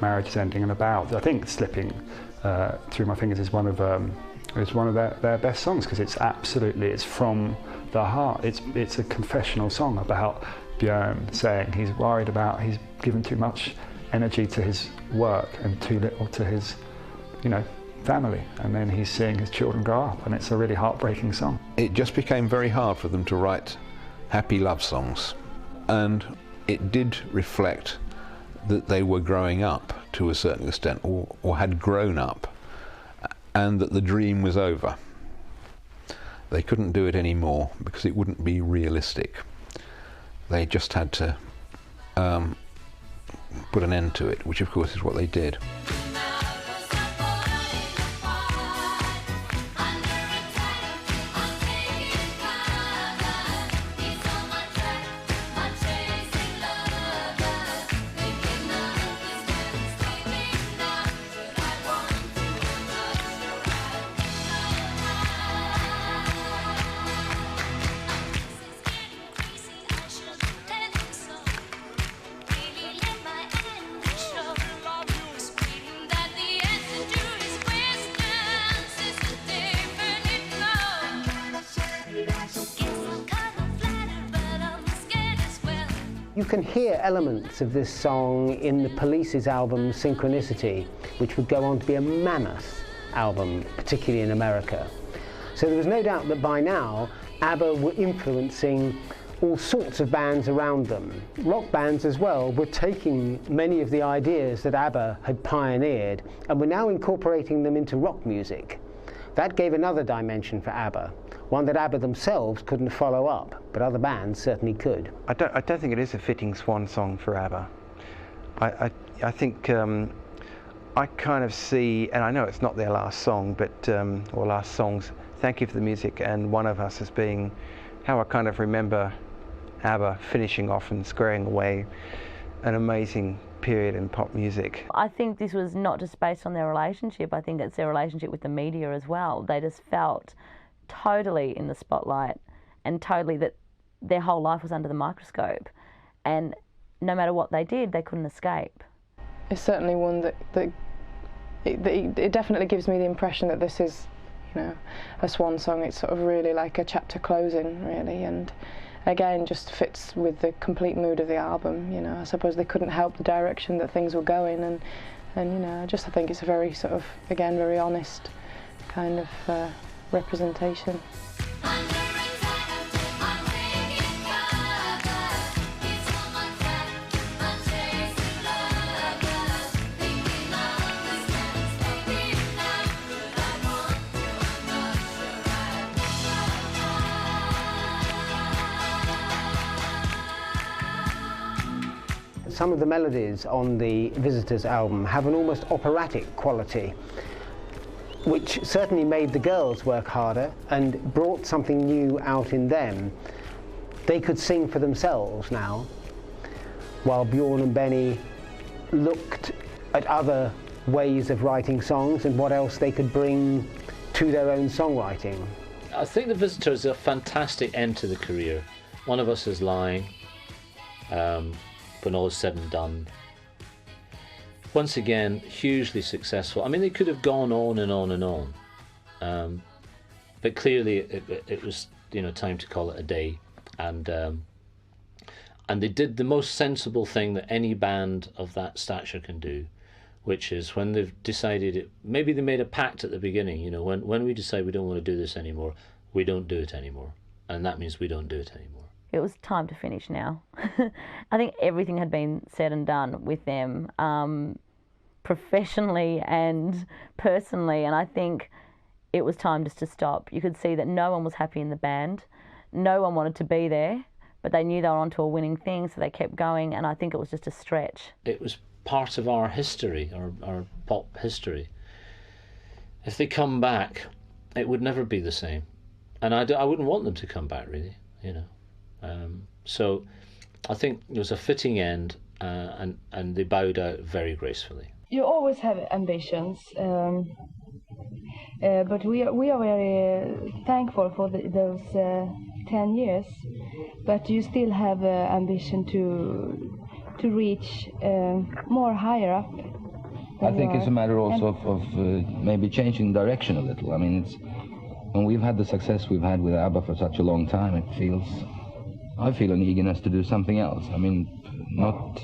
marriages ending, and about, I think, Slipping Through My Fingers is one of their best songs, because it's from the heart. It's a confessional song about Björn saying he's worried about he's given too much energy to his work and too little to his family, and then he's seeing his children grow up, and it's a really heartbreaking song. It just became very hard for them to write happy love songs, and it did reflect that they were growing up to a certain extent, or had grown up, and that the dream was over. They couldn't do it anymore because it wouldn't be realistic. They just had to put an end to it, which of course is what they did. You can hear elements of this song in the Police's album Synchronicity, which would go on to be a mammoth album, particularly in America. So there was no doubt that by now ABBA were influencing all sorts of bands around them. Rock bands as well were taking many of the ideas that ABBA had pioneered and were now incorporating them into rock music. That gave another dimension for ABBA, one that ABBA themselves couldn't follow up, but other bands certainly could. I don't think it is a fitting swan song for ABBA. I think I kind of see, and I know it's not their last song, but or last songs, Thank You for the Music and One of Us, as being how I kind of remember ABBA finishing off and squaring away an amazing period in pop music. I think this was not just based on their relationship, I think it's their relationship with the media as well. They just felt totally in the spotlight, and totally that their whole life was under the microscope. and no matter what they did, they couldn't escape. It's certainly one that it definitely gives me the impression that this is, you know, a swan song. It's sort of really like a chapter closing, really, and again just fits with the complete mood of the album. You know, I suppose they couldn't help the direction that things were going, and you know, I think it's a very sort of, again, very honest kind of representation. Some of the melodies on the Visitors album have an almost operatic quality, which certainly made the girls work harder and brought something new out in them. They could sing for themselves now, while Bjorn and Benny looked at other ways of writing songs and what else they could bring to their own songwriting. I think the Visitors are a fantastic end to the career. One of us is lying. When all is said and done. Once again, hugely successful. I mean, they could have gone on and on and on, but clearly it was, you know, time to call it a day, and they did the most sensible thing that any band of that stature can do, which is when they've decided it. Maybe they made a pact at the beginning. You know, when we decide we don't want to do this anymore, we don't do it anymore, and that means we don't do it anymore. It was time to finish now. I think everything had been said and done with them, professionally and personally, and I think it was time just to stop. You could see that no one was happy in the band. No one wanted to be there, but they knew they were onto a winning thing, so they kept going, and I think it was just a stretch. It was part of our history, our pop history. If they come back, it would never be the same. And I wouldn't want them to come back, really, you know. So I think it was a fitting end, and they bowed out very gracefully. You always have ambitions, but we are very thankful for those 10 years. But you still have ambition to reach more higher up. I think it's a matter also of maybe changing direction a little. I mean, it's when we've had the success we've had with ABBA for such a long time, I feel an eagerness to do something else. I mean, not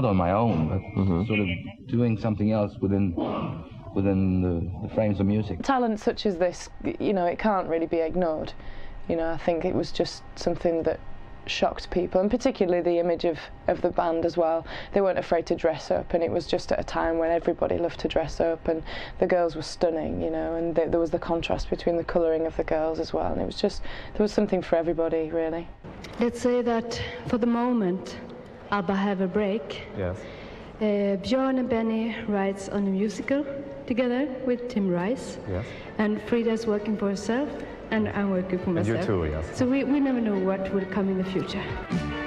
on my own, but sort of doing something else within the frames of music. Talent such as this, you know, it can't really be ignored. You know, I think it was just something that shocked people, and particularly the image of the band as well. They weren't afraid to dress up, and it was just at a time when everybody loved to dress up, and the girls were stunning, you know, and there was the contrast between the colouring of the girls as well, and it was just, there was something for everybody, really. Let's say that for the moment, ABBA have a break. Yes. Bjorn and Benny writes on a musical together with Tim Rice. Yes. And Frida's working for herself, and I'm working for myself. And you too, yes. So we never know what will come in the future.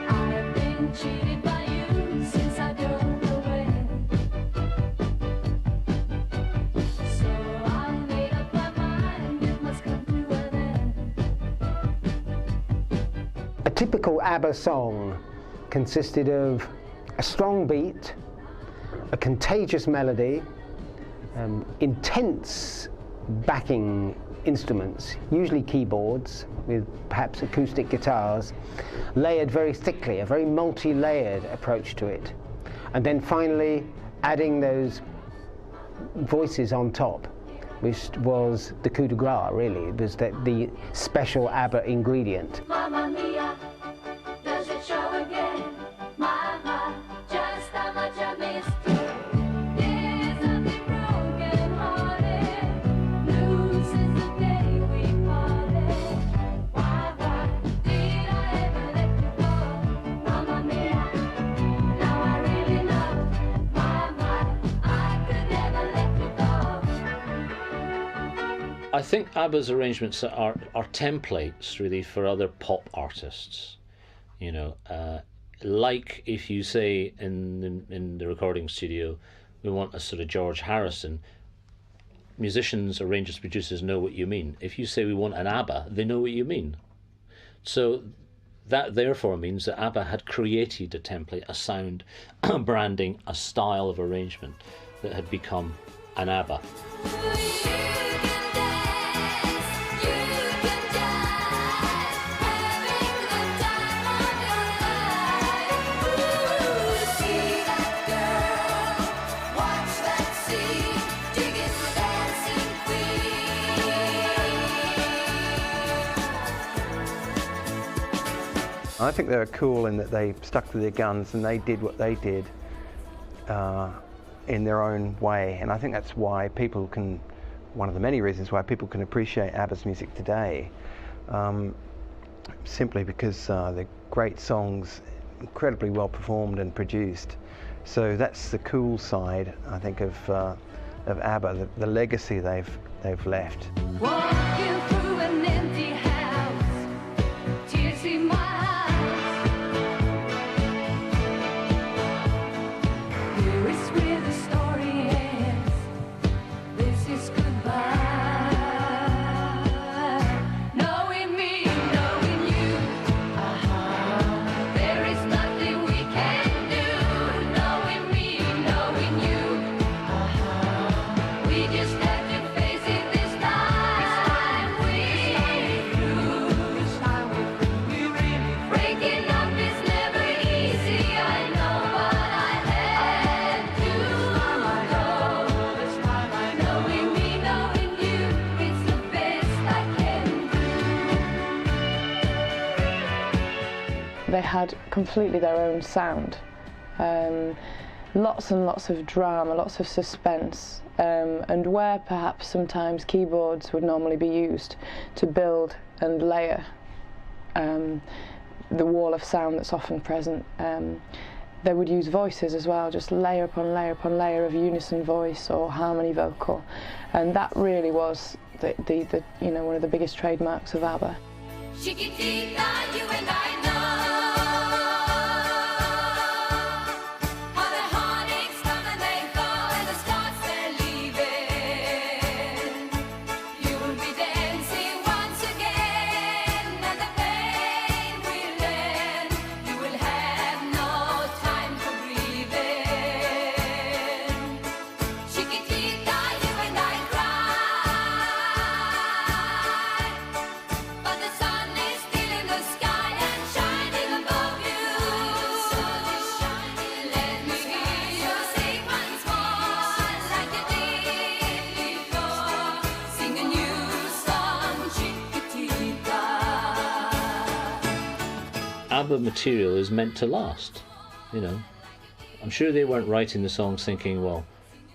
I've been cheated by you since I drove away. So I made up my mind, it must come to an end. A typical ABBA song consisted of a strong beat, a contagious melody, intense backing instruments, usually keyboards with perhaps acoustic guitars, layered very thickly, a very multi-layered approach to it. And then finally adding those voices on top, which was the coup de grace, really. It was the special ABBA ingredient. Mamma mia, does it show again? My, just how much I missed you. There's something broken hearted, blue since the day we parted. Why did I ever let you go? Mamma mia, now I really know. My, I could never let you go. I think ABBA's arrangements are templates, really, for other pop artists. You know, like if you say in the recording studio, we want a sort of George Harrison, musicians, arrangers, producers know what you mean. If you say we want an ABBA, they know what you mean. So that therefore means that ABBA had created a template, a sound, a branding, a style of arrangement that had become an ABBA. I think they were cool in that they stuck to their guns and they did what they did in their own way, and I think that's why people can, one of the many reasons why people can appreciate ABBA's music today, simply because they're great songs, incredibly well performed and produced. So that's the cool side, I think, of ABBA, the legacy they've left. Walking through an empty house, tears in my eyes. Here is where the story ends. This is goodbye. Knowing me, knowing you. There is nothing we can do. Knowing me, knowing you. We just have to face it this time. We through. Breaking up is never easy. I know, but I had to go. Knowing me, knowing you, it's the best I can do. They had completely their own sound. Lots and lots of drama, lots of suspense, and where perhaps sometimes keyboards would normally be used to build and layer the wall of sound that's often present, they would use voices as well, just layer upon layer upon layer of unison voice or harmony vocal, and that really was the one of the biggest trademarks of ABBA. Chiquitita, you and I know how the heartaches come and they go and the stars they're leaving. You will be dancing once again and the pain will end. You will have no time for grieving. Chiquitita, you and I cry, but the sun is still in the sky and shining above you. Let me hear you sing once more like you did before. Sing a new song, Chiquitita. ABBA material is meant to last, you know. I'm sure they weren't writing the songs thinking, well,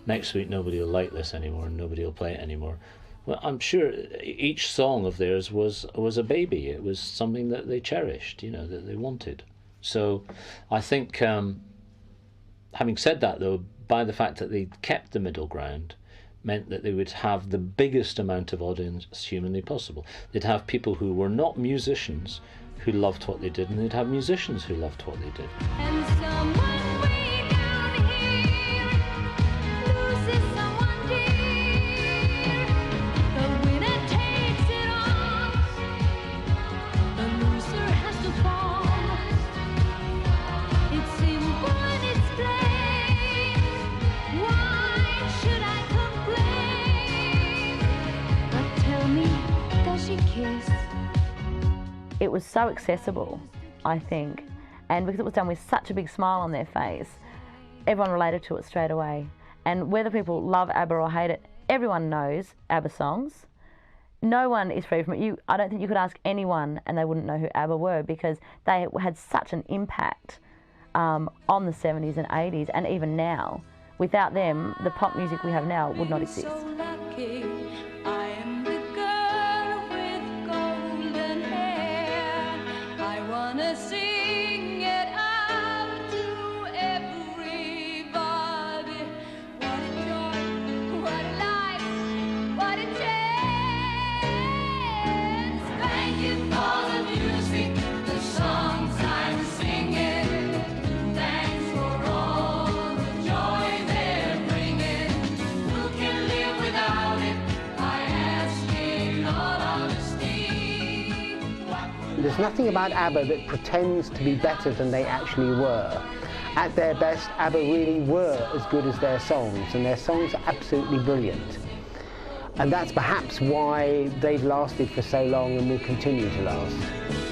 next week nobody will like this anymore and nobody will play it anymore. Well, I'm sure each song of theirs was a baby. It was something that they cherished, you know, that they wanted. So I think, having said that though, by the fact that they kept the middle ground meant that they would have the biggest amount of audience humanly possible. They'd have people who were not musicians who loved what they did, and they'd have musicians who loved what they did. And someone way down here loses someone dear. The winner takes it all. The loser has to fall. It's simple and it's plain. Why should I complain? But tell me, does she kiss? It was so accessible, I think, and because it was done with such a big smile on their face, everyone related to it straight away. And whether people love ABBA or hate it, everyone knows ABBA songs. No one is free from it. I don't think you could ask anyone and they wouldn't know who ABBA were, because they had such an impact on the 70s and 80s, and even now. Without them, the pop music we have now would not exist. So lucky, I am the girl with golden hair. I wanna sing it out to everybody. What a joy, what a life, what a chance. Thank you for the music, the songs I'm singing. Thanks for all the joy they're bringing. Who can live without There's nothing about ABBA that pretends to be better than they actually were. At their best, ABBA really were as good as their songs, and their songs are absolutely brilliant. And that's perhaps why they've lasted for so long and will continue to last.